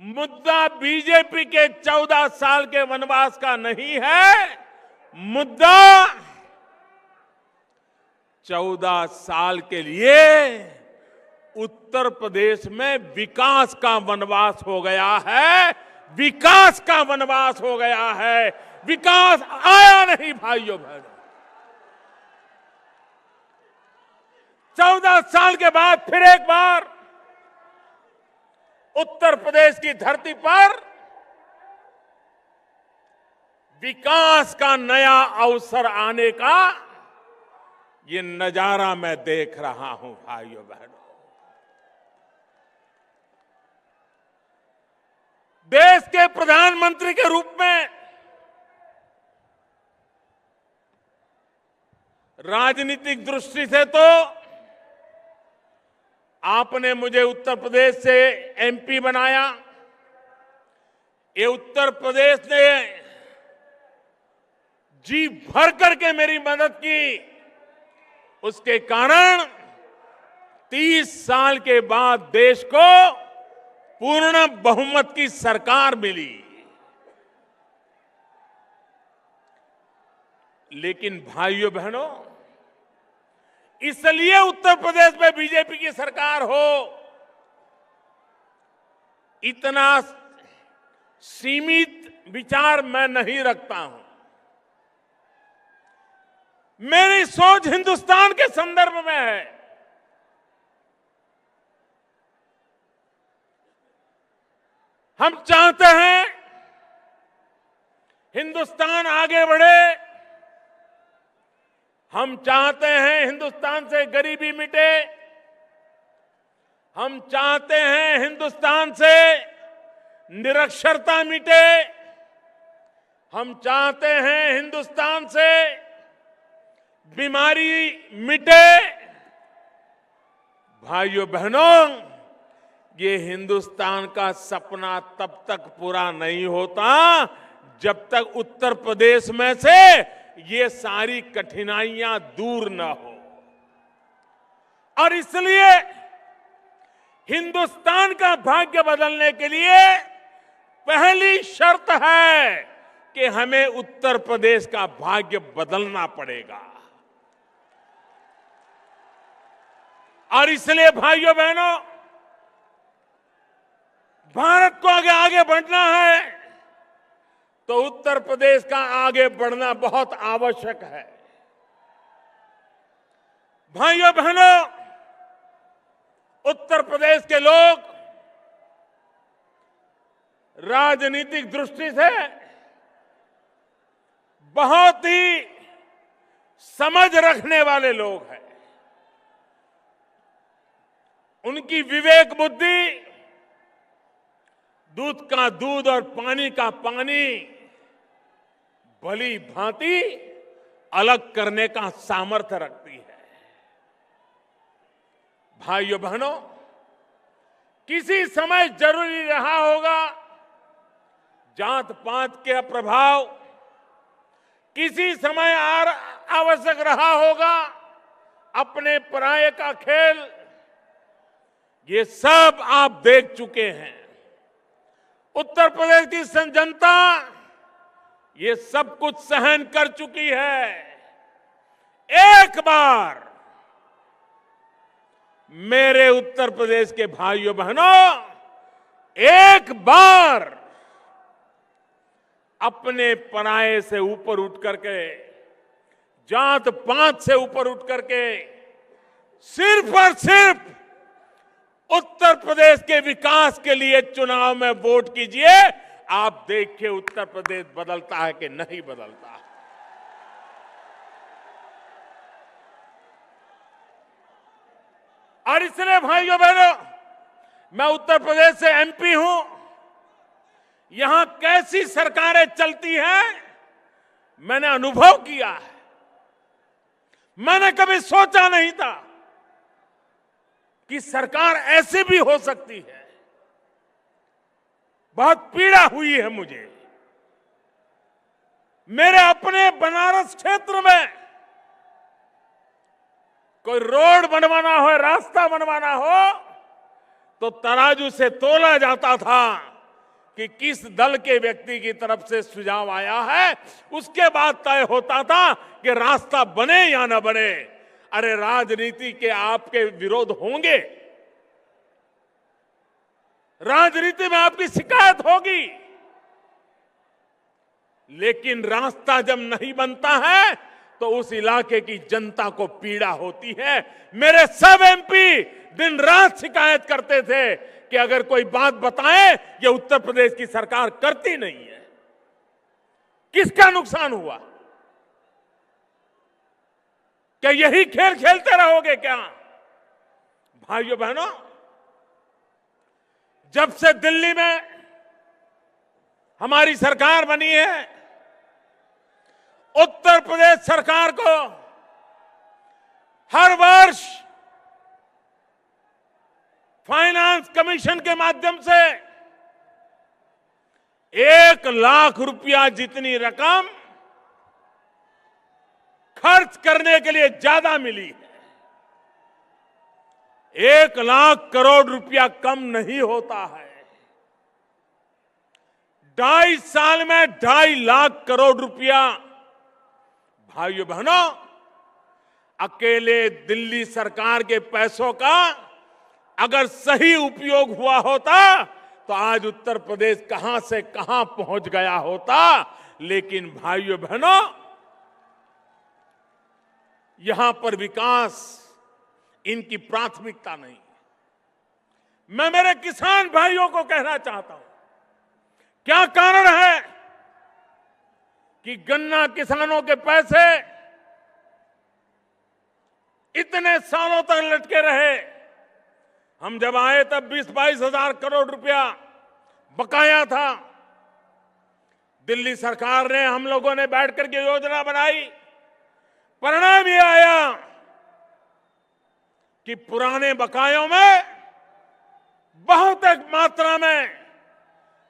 [SPEAKER 5] मुद्दा बीजेपी के 14 साल के वनवास का नहीं है। मुद्दा 14 साल के लिए उत्तर प्रदेश में विकास का वनवास हो गया है। विकास का वनवास हो गया है। विकास आया नहीं भाइयों बहनों। 14 साल के बाद फिर एक बार उत्तर प्रदेश की धरती पर विकास का नया अवसर आने का ये नजारा मैं देख रहा हूं भाइयों बहनों। देश के प्रधानमंत्री के रूप में राजनीतिक दृष्टि से तो आपने मुझे उत्तर प्रदेश से एमपी बनाया। ये उत्तर प्रदेश ने जी भर करके मेरी मदद की। उसके कारण 30 साल के बाद देश को पूर्ण बहुमत की सरकार मिली। लेकिन भाइयों बहनों, इसलिए उत्तर प्रदेश में बीजेपी की सरकार हो, इतना सीमित विचार मैं नहीं रखता हूं। मेरी सोच हिंदुस्तान के संदर्भ में है। हम चाहते हैं हिंदुस्तान आगे बढ़े। हम चाहते हैं हिंदुस्तान से गरीबी मिटे। हम चाहते हैं हिंदुस्तान से निरक्षरता मिटे। हम चाहते हैं हिंदुस्तान से बीमारी मिटे। भाइयों बहनों, ये हिंदुस्तान का सपना तब तक पूरा नहीं होता जब तक उत्तर प्रदेश में से ये सारी कठिनाइयां दूर न हो। और इसलिए हिंदुस्तान का भाग्य बदलने के लिए पहली शर्त है कि हमें उत्तर प्रदेश का भाग्य बदलना पड़ेगा। और इसलिए भाइयों बहनों, भारत को आगे बढ़ना है तो उत्तर प्रदेश का आगे बढ़ना बहुत आवश्यक है। भाइयों बहनों, उत्तर प्रदेश के लोग राजनीतिक दृष्टि से बहुत ही समझ रखने वाले लोग हैं। उनकी विवेक बुद्धि दूध का दूध और पानी का पानी भली भांति अलग करने का सामर्थ्य रखती है। भाइयों बहनों, किसी समय जरूरी रहा होगा जात पात के प्रभाव, किसी समय आवश्यक रहा होगा अपने पराये का खेल। ये सब आप देख चुके हैं। उत्तर प्रदेश की जनता ये सब कुछ सहन कर चुकी है। एक बार मेरे उत्तर प्रदेश के भाइयों बहनों, एक बार अपने पराये से ऊपर उठ करके, जात पात से ऊपर उठ करके सिर्फ और सिर्फ उत्तर प्रदेश के विकास के लिए चुनाव में वोट कीजिए। आप देखिए उत्तर प्रदेश बदलता है कि नहीं बदलता। और इसलिए भाइयों बहनों, मैं उत्तर प्रदेश से एमपी हूं। यहां कैसी सरकारें चलती हैं मैंने अनुभव किया है। मैंने कभी सोचा नहीं था कि सरकार ऐसे भी हो सकती है। बहुत पीड़ा हुई है मुझे। मेरे अपने बनारस क्षेत्र में कोई रोड बनवाना हो, रास्ता बनवाना हो तो तराजू से तोला जाता था कि किस दल के व्यक्ति की तरफ से सुझाव आया है, उसके बाद तय होता था कि रास्ता बने या न बने। अरे राजनीति के आपके विरोध होंगे, राजनीति में आपकी शिकायत होगी, लेकिन रास्ता जब नहीं बनता है तो उस इलाके की जनता को पीड़ा होती है। मेरे सब एमपी दिन रात शिकायत करते थे कि अगर कोई बात बताए, ये उत्तर प्रदेश की सरकार करती नहीं है। किसका नुकसान हुआ? क्या यही खेल खेलते रहोगे क्या? भाइयों बहनों, जब से दिल्ली में हमारी सरकार बनी है, उत्तर प्रदेश सरकार को हर वर्ष फाइनेंस कमीशन के माध्यम से 1 लाख रुपया जितनी रकम खर्च करने के लिए ज्यादा मिली है। 1 लाख करोड़ रुपया कम नहीं होता है। 2.5 साल में 2.5 लाख करोड़ रुपया। भाइयों बहनों, अकेले दिल्ली सरकार के पैसों का अगर सही उपयोग हुआ होता तो आज उत्तर प्रदेश कहां से कहां पहुंच गया होता। लेकिन भाइयों बहनों, यहां पर विकास इनकी प्राथमिकता नहीं। मैं मेरे किसान भाइयों को कहना चाहता हूं, क्या कारण है कि गन्ना किसानों के पैसे इतने सालों तक लटके रहे? हम जब आए तब 20-22 हजार करोड़ रुपया बकाया था। दिल्ली सरकार ने, हम लोगों ने बैठ करके योजना बनाई। परिणाम ये आया कि पुराने बकायों में बहुत एक मात्रा में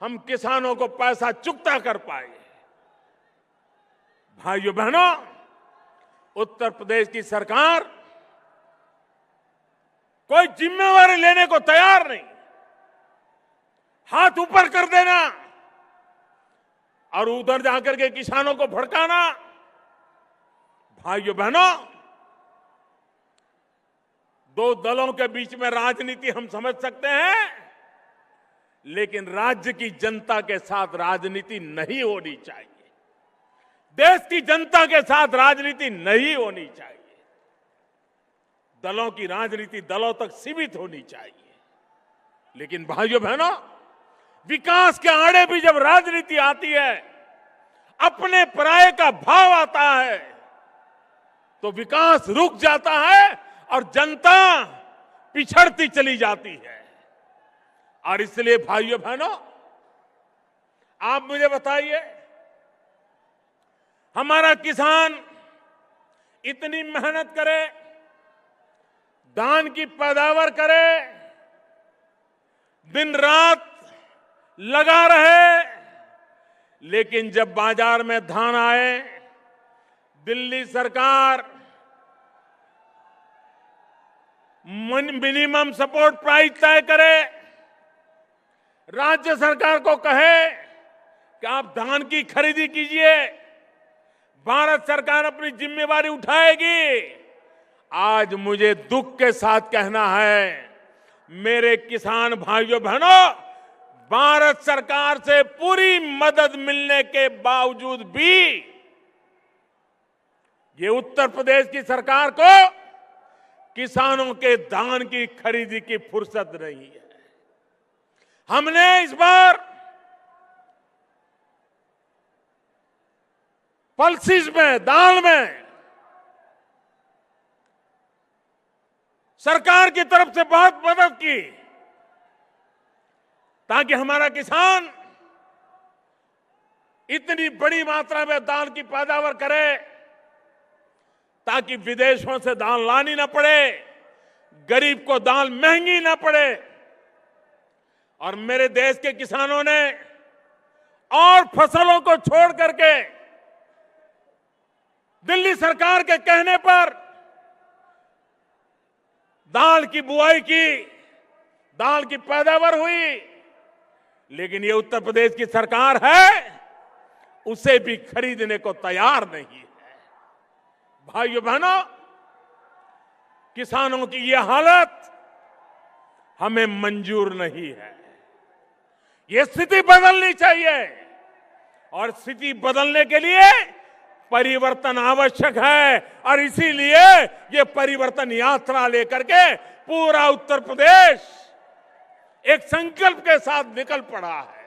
[SPEAKER 5] हम किसानों को पैसा चुकता कर पाए। भाइयों बहनों, उत्तर प्रदेश की सरकार कोई जिम्मेवारी लेने को तैयार नहीं। हाथ ऊपर कर देना और उधर जाकर के किसानों को भड़काना। भाइयों बहनों, 2 दलों के बीच में राजनीति हम समझ सकते हैं, लेकिन राज्य की जनता के साथ राजनीति नहीं होनी चाहिए। देश की जनता के साथ राजनीति नहीं होनी चाहिए। दलों की राजनीति दलों तक सीमित होनी चाहिए। लेकिन भाइयों बहनों, विकास के आड़े भी जब राजनीति आती है, अपने पराये का भाव आता है, तो विकास रुक जाता है और जनता पिछड़ती चली जाती है। और इसलिए भाइयों बहनों, आप मुझे बताइए, हमारा किसान इतनी मेहनत करे, धान की पैदावार करे, दिन रात लगा रहे, लेकिन जब बाजार में धान आए, दिल्ली सरकार मिनिमम सपोर्ट प्राइस तय करे, राज्य सरकार को कहे कि आप धान की खरीदी कीजिए, भारत सरकार अपनी जिम्मेवारी उठाएगी। आज मुझे दुख के साथ कहना है, मेरे किसान भाइयों बहनों, भारत सरकार से पूरी मदद मिलने के बावजूद भी ये उत्तर प्रदेश की सरकार को किसानों के धान की खरीदी की फुर्सत नहीं है। हमने इस बार पल्सिस में, दाल में सरकार की तरफ से बहुत मदद की, ताकि हमारा किसान इतनी बड़ी मात्रा में दाल की पैदावार करे, ताकि विदेशों से दाल लानी ना पड़े, गरीब को दाल महंगी ना पड़े। और मेरे देश के किसानों ने और फसलों को छोड़ करके दिल्ली सरकार के कहने पर दाल की बुआई की, दाल की पैदावार हुई, लेकिन ये उत्तर प्रदेश की सरकार है उसे भी खरीदने को तैयार नहीं है। भाइयों बहनों, किसानों की ये हालत हमें मंजूर नहीं है। ये स्थिति बदलनी चाहिए और स्थिति बदलने के लिए परिवर्तन आवश्यक है और इसीलिए ये परिवर्तन यात्रा लेकर के पूरा उत्तर प्रदेश एक संकल्प के साथ निकल पड़ा है।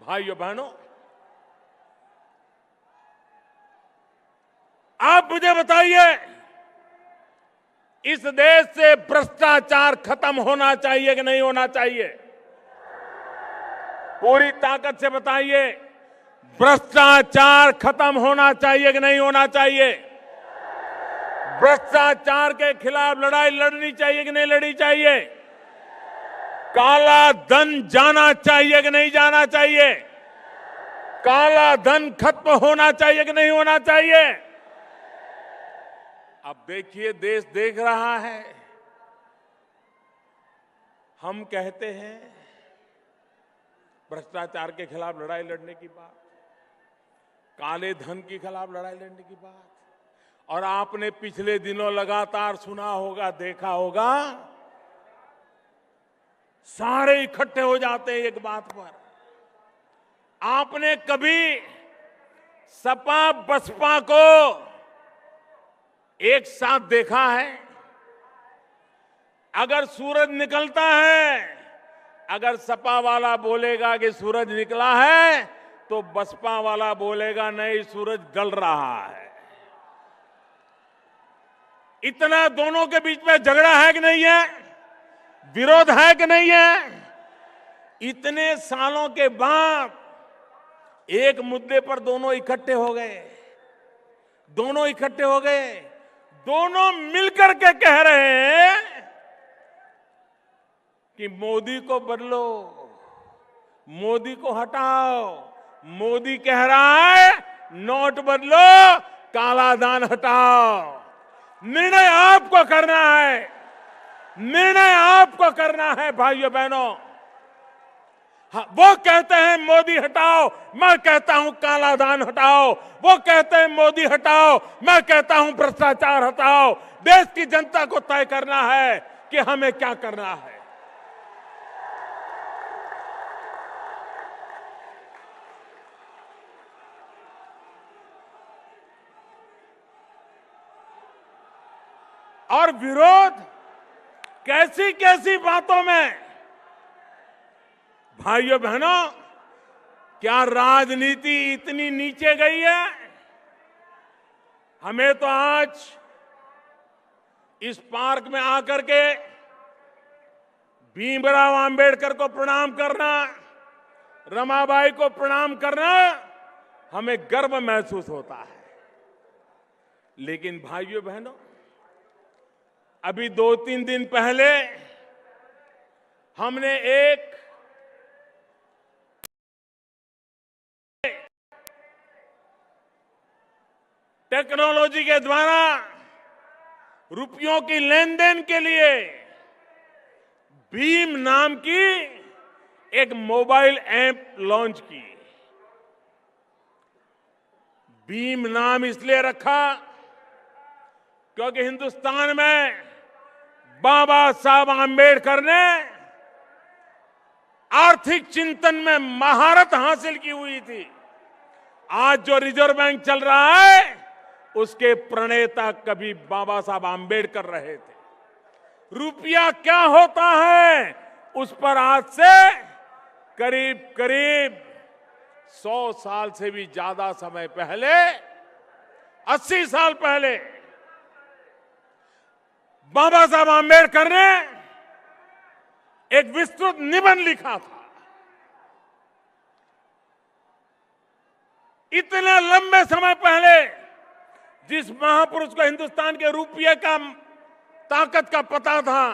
[SPEAKER 5] भाइयों बहनों, आप मुझे बताइए, इस देश से भ्रष्टाचार खत्म होना चाहिए कि नहीं होना चाहिए? पूरी ताकत से बताइए, भ्रष्टाचार खत्म होना चाहिए कि नहीं होना चाहिए? भ्रष्टाचार के खिलाफ लड़ाई लड़नी चाहिए कि नहीं लड़नी चाहिए? काला धन जाना चाहिए कि नहीं जाना चाहिए? काला धन खत्म होना चाहिए कि नहीं होना चाहिए? अब देखिए, देश देख रहा है। हम कहते हैं भ्रष्टाचार के खिलाफ लड़ाई लड़ने की बात, काले धन के खिलाफ लड़ाई लड़ने की बात, और आपने पिछले दिनों लगातार सुना होगा, देखा होगा, सारे इकट्ठे हो जाते हैं एक बात पर। आपने कभी सपा बसपा को एक साथ देखा है? अगर सूरज निकलता है, अगर सपा वाला बोलेगा कि सूरज निकला है तो बसपा वाला बोलेगा नहीं, सूरज गल रहा है। इतना दोनों के बीच में झगड़ा है कि नहीं है? विरोध है कि नहीं है? इतने सालों के बाद एक मुद्दे पर दोनों इकट्ठे हो गए। दोनों इकट्ठे हो गए, दोनों मिलकर के कह रहे हैं कि मोदी को बदलो, मोदी को हटाओ। मोदी कह रहा है नोट बदलो, काला धन हटाओ। निर्णय आपको करना है, निर्णय आपको करना है भाइयों बहनों। वो कहते हैं मोदी हटाओ, मैं कहता हूं काला धन हटाओ। वो कहते हैं मोदी हटाओ, मैं कहता हूं भ्रष्टाचार हटाओ। देश की जनता को तय करना है कि हमें क्या करना है। और विरोध कैसी कैसी बातों में। भाइयों बहनों, क्या राजनीति इतनी नीचे गई है? हमें तो आज इस पार्क में आकर के भीमराव अंबेडकर को प्रणाम करना, रमाबाई को प्रणाम करना, हमें गर्व महसूस होता है। लेकिन भाइयों बहनों, अभी 2-3 दिन पहले हमने एक टेक्नोलॉजी के द्वारा रुपयों की लेन देन के लिए भीम नाम की एक मोबाइल ऐप लॉन्च की। भीम नाम इसलिए रखा क्योंकि हिंदुस्तान में बाबा साहब आंबेडकर ने आर्थिक चिंतन में महारत हासिल की हुई थी। आज जो रिजर्व बैंक चल रहा है उसके प्रणेता कभी बाबा साहब आंबेडकर रहे थे। रुपया क्या होता है उस पर आज से करीब करीब 100 साल से भी ज्यादा समय पहले, 80 साल पहले बाबा साहब आंबेडकर ने एक विस्तृत निबंध लिखा था। इतने लंबे समय पहले जिस महापुरुष को हिंदुस्तान के रुपये का ताकत का पता था,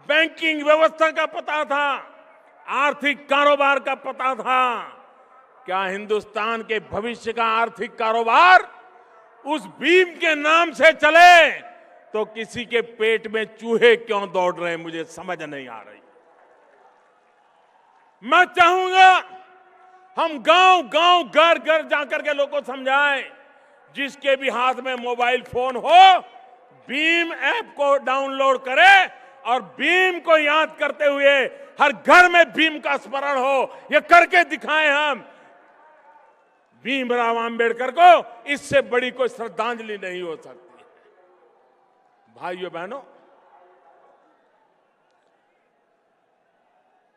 [SPEAKER 5] बैंकिंग व्यवस्था का पता था, आर्थिक कारोबार का पता था, क्या हिंदुस्तान के भविष्य का आर्थिक कारोबार उस भीम के नाम से चले तो किसी के पेट में चूहे क्यों दौड़ रहे हैं, मुझे समझ नहीं आ रही। मैं चाहूंगा हम गांव गांव घर घर जाकर के लोगों को समझाएं, जिसके भी हाथ में मोबाइल फोन हो भीम ऐप को डाउनलोड करे और भीम को याद करते हुए हर घर में भीम का स्मरण हो। ये करके दिखाएं हम। भीमराव अंबेडकर को इससे बड़ी कोई श्रद्धांजलि नहीं हो सकती। भाइयों बहनों,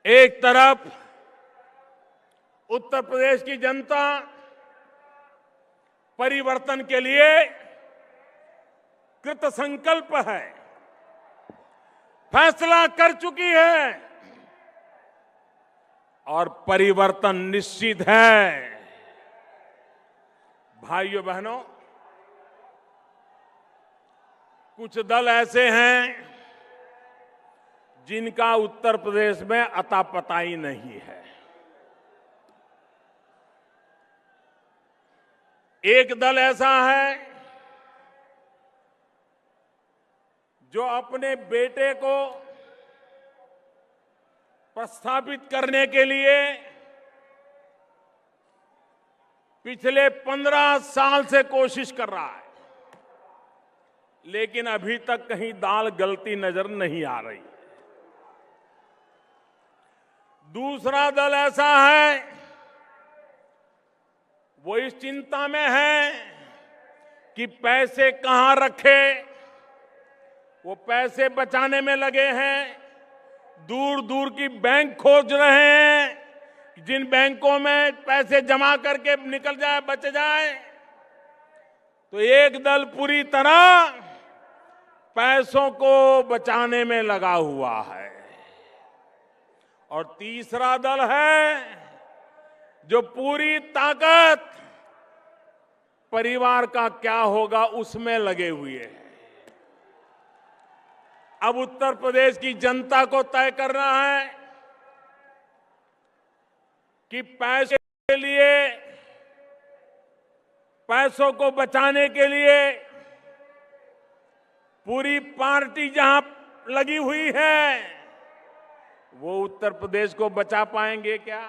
[SPEAKER 5] एक तरफ उत्तर प्रदेश की जनता परिवर्तन के लिए कृत संकल्प है, फैसला कर चुकी है और परिवर्तन निश्चित है। भाइयों बहनों, कुछ दल ऐसे हैं जिनका उत्तर प्रदेश में अता पता ही नहीं है। एक दल ऐसा है जो अपने बेटे को प्रस्थापित करने के लिए पिछले 15 साल से कोशिश कर रहा है, लेकिन अभी तक कहीं दाल गलती नजर नहीं आ रही। दूसरा दल ऐसा है, वो इस चिंता में है कि पैसे कहां रखे, वो पैसे बचाने में लगे हैं। दूर दूर की बैंक खोज रहे हैं, जिन बैंकों में पैसे जमा करके निकल जाए, बच जाए। तो एक दल पूरी तरह पैसों को बचाने में लगा हुआ है और तीसरा दल है जो पूरी ताकत परिवार का क्या होगा उसमें लगे हुए हैं। अब उत्तर प्रदेश की जनता को तय करना है कि पैसे के लिए, पैसों को बचाने के लिए पूरी पार्टी जहां लगी हुई है, वो उत्तर प्रदेश को बचा पाएंगे क्या?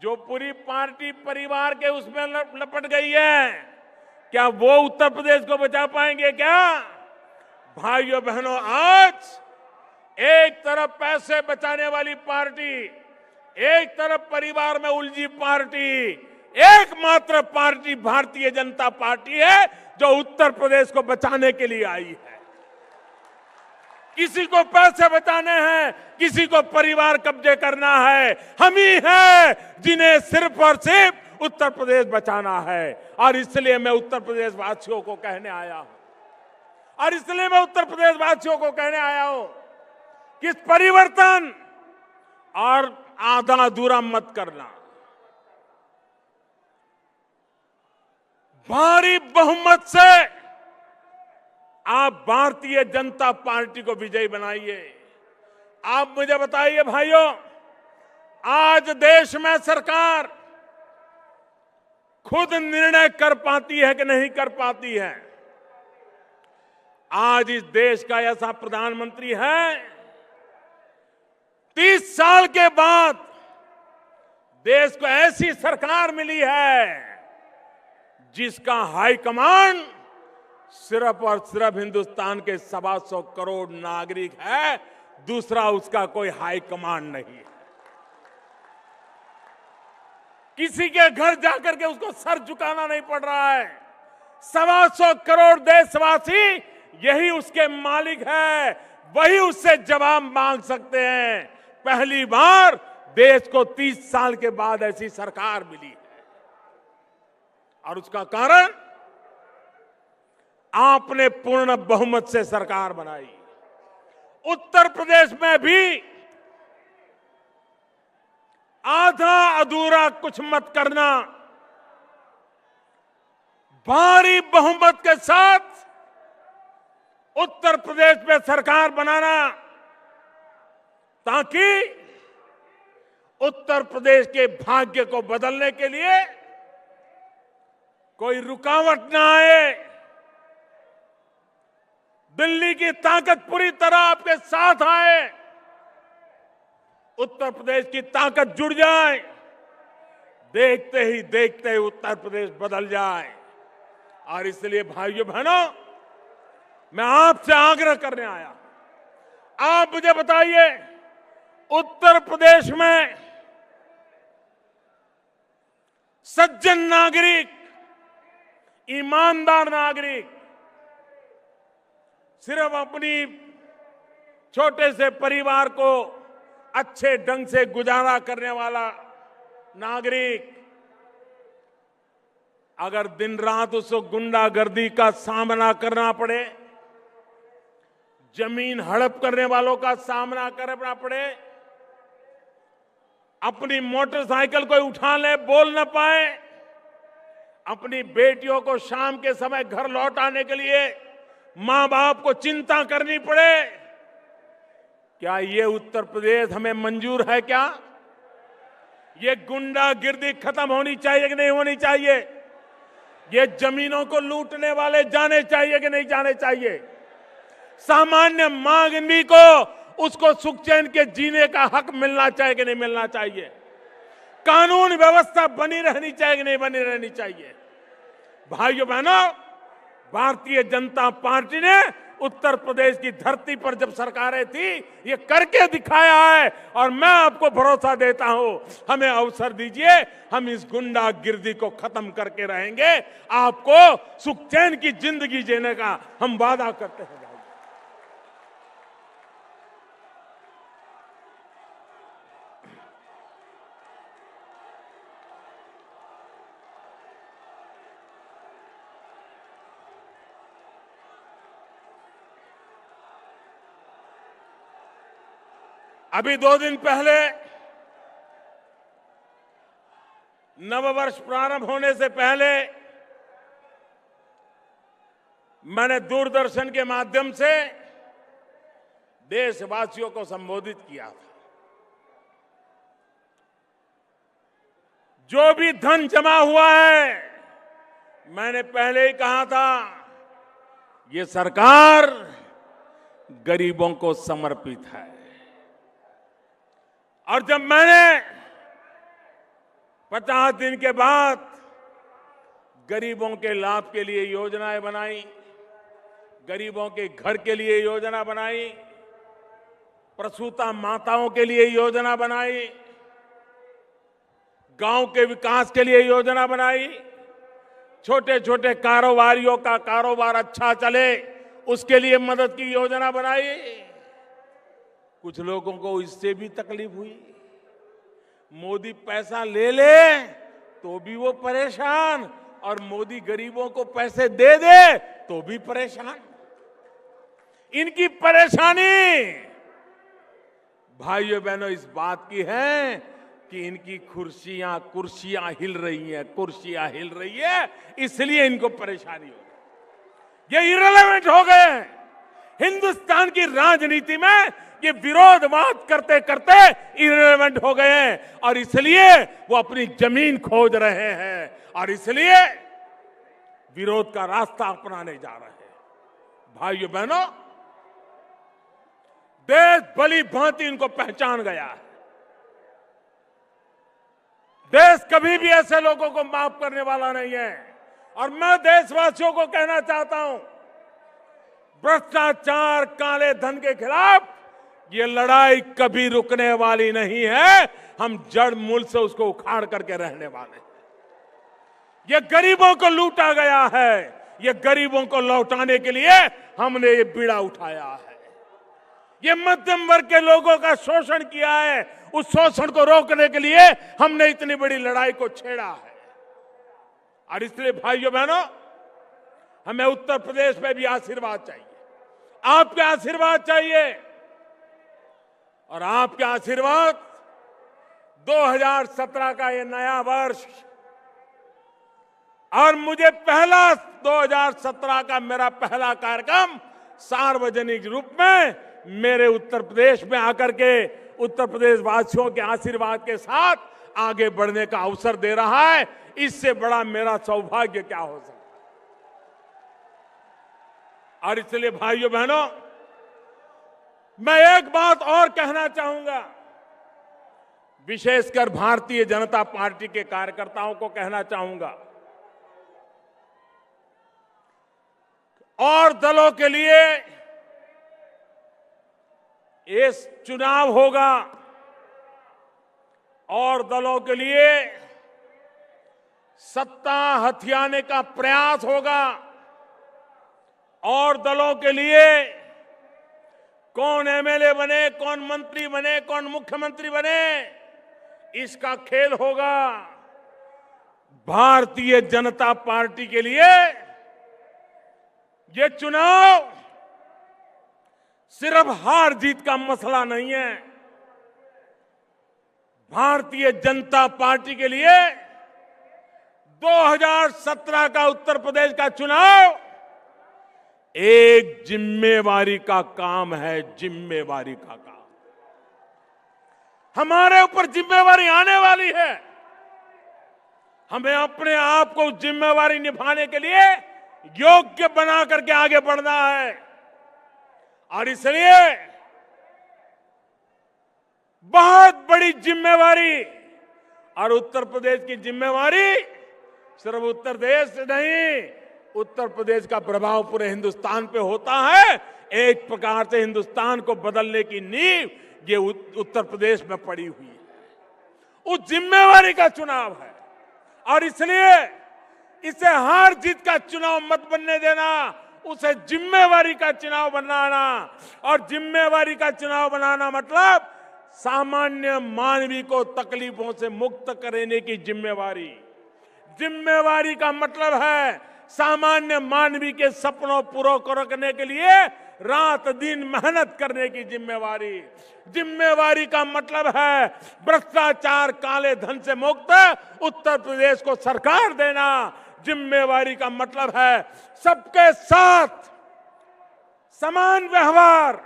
[SPEAKER 5] जो पूरी पार्टी परिवार के उसमें लपट गई है, क्या वो उत्तर प्रदेश को बचा पाएंगे क्या? भाइयों बहनों, आज एक तरफ पैसे बचाने वाली पार्टी, एक तरफ परिवार में उलझी पार्टी, एकमात्र पार्टी भारतीय जनता पार्टी है जो उत्तर प्रदेश को बचाने के लिए आई है। किसी को पैसे बचाने हैं, किसी को परिवार कब्जे करना है। हम ही हैं जिन्हें सिर्फ और सिर्फ उत्तर प्रदेश बचाना है। और इसलिए मैं उत्तर प्रदेश वासियों को कहने आया हूं कि इस परिवर्तन और आधा अधूरा मत करना। भारी बहुमत से आप भारतीय जनता पार्टी को विजयी बनाइए। आप मुझे बताइए भाइयों, आज देश में सरकार खुद निर्णय कर पाती है कि नहीं कर पाती है? आज इस देश का ऐसा प्रधानमंत्री है, 30 साल के बाद देश को ऐसी सरकार मिली है जिसका हाईकमांड सिर्फ और सिर्फ हिंदुस्तान के 125 करोड़ नागरिक है, दूसरा उसका कोई हाईकमांड नहीं है। किसी के घर जाकर के उसको सर झुकाना नहीं पड़ रहा है। 125 करोड़ देशवासी यही उसके मालिक है, वही उससे जवाब मांग सकते हैं। पहली बार देश को 30 साल के बाद ऐसी सरकार मिली है और उसका कारण आपने पूर्ण बहुमत से सरकार बनाई। उत्तर प्रदेश में भी आधा अधूरा कुछ मत करना, भारी बहुमत के साथ उत्तर प्रदेश में सरकार बनाना, ताकि उत्तर प्रदेश के भाग्य को बदलने के लिए कोई रुकावट ना आए। दिल्ली की ताकत पूरी तरह आपके साथ आए। उत्तर प्रदेश की ताकत जुड़ जाए, देखते ही देखते उत्तर प्रदेश बदल जाए। और इसलिए भाइयों बहनों, मैं आपसे आग्रह करने आया, आप मुझे बताइए, उत्तर प्रदेश में सज्जन नागरिक, ईमानदार नागरिक, सिर्फ अपनी छोटे से परिवार को अच्छे ढंग से गुजारा करने वाला नागरिक, अगर दिन रात उसको गुंडागर्दी का सामना करना पड़े, जमीन हड़प करने वालों का सामना करना पड़े, अपनी मोटरसाइकिल को उठा ले, बोल न पाए, अपनी बेटियों को शाम के समय घर लौट आने के लिए मां बाप को चिंता करनी पड़े, क्या ये उत्तर प्रदेश हमें मंजूर है? क्या ये गुंडागिर्दी खत्म होनी चाहिए कि नहीं होनी चाहिए? ये जमीनों को लूटने वाले जाने चाहिए कि नहीं जाने चाहिए? सामान्य मांगनी को उसको सुख चैन के जीने का हक मिलना चाहिए कि नहीं मिलना चाहिए? कानून व्यवस्था बनी रहनी चाहिए कि नहीं बनी रहनी चाहिए? भाइयों बहनों, भारतीय जनता पार्टी ने उत्तर प्रदेश की धरती पर जब सरकारें थी, ये करके दिखाया है। और मैं आपको भरोसा देता हूं, हमें अवसर दीजिए, हम इस गुंडागिर्दी को खत्म करके रहेंगे। आपको सुख चैन की जिंदगी जीने का हम वादा करते हैं। अभी 2 दिन पहले नववर्ष प्रारंभ होने से पहले मैंने दूरदर्शन के माध्यम से देशवासियों को संबोधित किया था। जो भी धन जमा हुआ है, मैंने पहले ही कहा था, ये सरकार गरीबों को समर्पित है। और जब मैंने 50 दिन के बाद गरीबों के लाभ के लिए योजनाएं बनाई, गरीबों के घर के लिए योजना बनाई, प्रसूता माताओं के लिए योजना बनाई, गांव के विकास के लिए योजना बनाई, छोटे छोटे कारोबारियों का कारोबार अच्छा चले उसके लिए मदद की योजना बनाई। कुछ लोगों को इससे भी तकलीफ हुई, मोदी पैसा ले ले तो भी वो परेशान, और मोदी गरीबों को पैसे दे दे तो भी परेशान। इनकी परेशानी भाइयों बहनों इस बात की है कि इनकी कुर्सियां हिल रही हैं, कुर्सियां हिल रही है, इसलिए इनको परेशानी हो रही। ये इररिलेवेंट हो गए हैं। हिंदुस्तान की राजनीति में ये विरोधवाद करते करते इररिलेवेंट हो गए हैं, और इसलिए वो अपनी जमीन खोज रहे हैं, और इसलिए विरोध का रास्ता अपनाने जा रहे हैं। भाइयों बहनों, देश भली भांति इनको पहचान गया है। देश कभी भी ऐसे लोगों को माफ करने वाला नहीं है। और मैं देशवासियों को कहना चाहता हूं, भ्रष्टाचार, काले धन के खिलाफ ये लड़ाई कभी रुकने वाली नहीं है। हम जड़ मूल से उसको उखाड़ करके रहने वाले हैं। ये गरीबों को लूटा गया है, ये गरीबों को लौटाने के लिए हमने ये बीड़ा उठाया है। ये मध्यम वर्ग के लोगों का शोषण किया है, उस शोषण को रोकने के लिए हमने इतनी बड़ी लड़ाई को छेड़ा है। और इसलिए भाइयों बहनों, हमें उत्तर प्रदेश में भी आशीर्वाद चाहिए, आपके आशीर्वाद चाहिए। और आपके आशीर्वाद 2017 का ये नया वर्ष, और मुझे 2017 का मेरा पहला कार्यक्रम सार्वजनिक रूप में मेरे उत्तर प्रदेश में आकर के उत्तर प्रदेश वासियों के आशीर्वाद के साथ आगे बढ़ने का अवसर दे रहा है। इससे बड़ा मेरा सौभाग्य क्या हो सकता है। और इसलिए भाइयों बहनों, मैं एक बात और कहना चाहूंगा। विशेषकर भारतीय जनता पार्टी के कार्यकर्ताओं को कहना चाहूंगा, और दलों के लिए ये चुनाव होगा, और दलों के लिए सत्ता हथियाने का प्रयास होगा, और दलों के लिए कौन एमएलए बने, कौन मंत्री बने, कौन मुख्यमंत्री बने, इसका खेल होगा। भारतीय जनता पार्टी के लिए ये चुनाव सिर्फ हार जीत का मसला नहीं है। भारतीय जनता पार्टी के लिए 2017 का उत्तर प्रदेश का चुनाव एक जिम्मेवारी का काम है, जिम्मेवारी का काम। हमारे ऊपर जिम्मेवारी आने वाली है। हमें अपने आप को जिम्मेवारी निभाने के लिए योग्य बना करके आगे बढ़ना है, और इसलिए बहुत बड़ी जिम्मेवारी, और उत्तर प्रदेश की जिम्मेवारी सिर्फ उत्तर प्रदेश से नहीं, उत्तर प्रदेश का प्रभाव पूरे हिंदुस्तान पे होता है। एक प्रकार से हिंदुस्तान को बदलने की नींव ये उत्तर प्रदेश में पड़ी हुई है। उस जिम्मेवारी का चुनाव है, और इसलिए इसे हार जीत का चुनाव मत बनने देना, उसे जिम्मेवारी का चुनाव बनाना। और जिम्मेवारी का चुनाव बनाना मतलब सामान्य मानवी को तकलीफों से मुक्त करने की जिम्मेवारी। जिम्मेवारी का मतलब है सामान्य मानवी के सपनों पूरा करने के लिए रात दिन मेहनत करने की जिम्मेवारी। जिम्मेवारी का मतलब है भ्रष्टाचार, काले धन से मुक्त उत्तर प्रदेश को सरकार देना। जिम्मेवारी का मतलब है सबके साथ समान व्यवहार,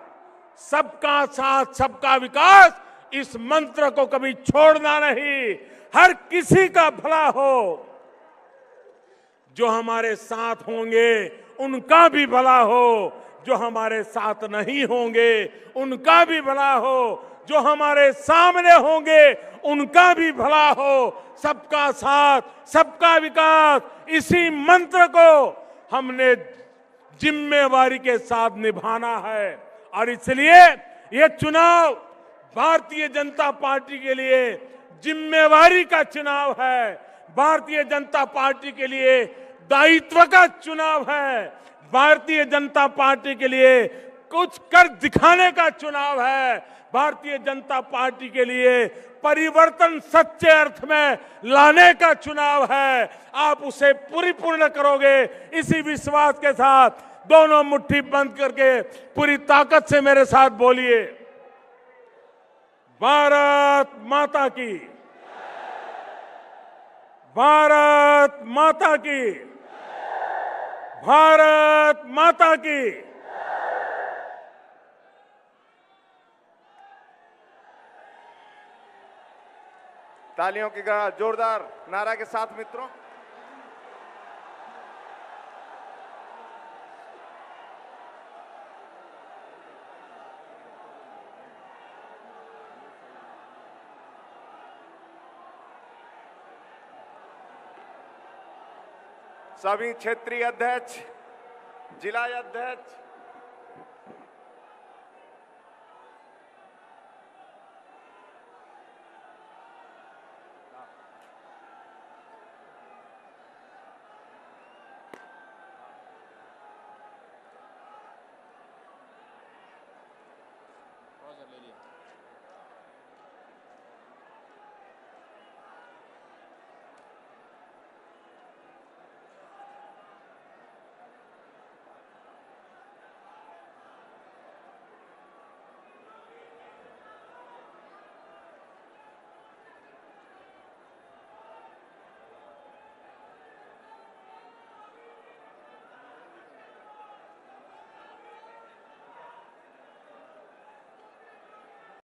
[SPEAKER 5] सबका साथ सबका विकास, इस मंत्र को कभी छोड़ना नहीं। हर किसी का भला हो, जो हमारे साथ होंगे उनका भी भला हो, जो हमारे साथ नहीं होंगे उनका भी भला हो, जो हमारे सामने होंगे उनका भी भला हो। सबका साथ सबका विकास, इसी मंत्र को हमने जिम्मेवारी के साथ निभाना है। और इसलिए ये चुनाव भारतीय जनता पार्टी के लिए जिम्मेवारी का चुनाव है, भारतीय जनता पार्टी के लिए दायित्व का चुनाव है, भारतीय जनता पार्टी के लिए कुछ कर दिखाने का चुनाव है, भारतीय जनता पार्टी के लिए परिवर्तन सच्चे अर्थ में लाने का चुनाव है। आप उसे पूर्ण करोगे, इसी विश्वास के साथ दोनों मुट्ठी बंद करके पूरी ताकत से मेरे साथ बोलिए, भारत माता की, भारत माता की, भारत माता की।
[SPEAKER 1] तालियों की जोरदार नारा के साथ मित्रों, सभी क्षेत्रीय अध्यक्ष, जिला अध्यक्ष,
[SPEAKER 6] ले लिया।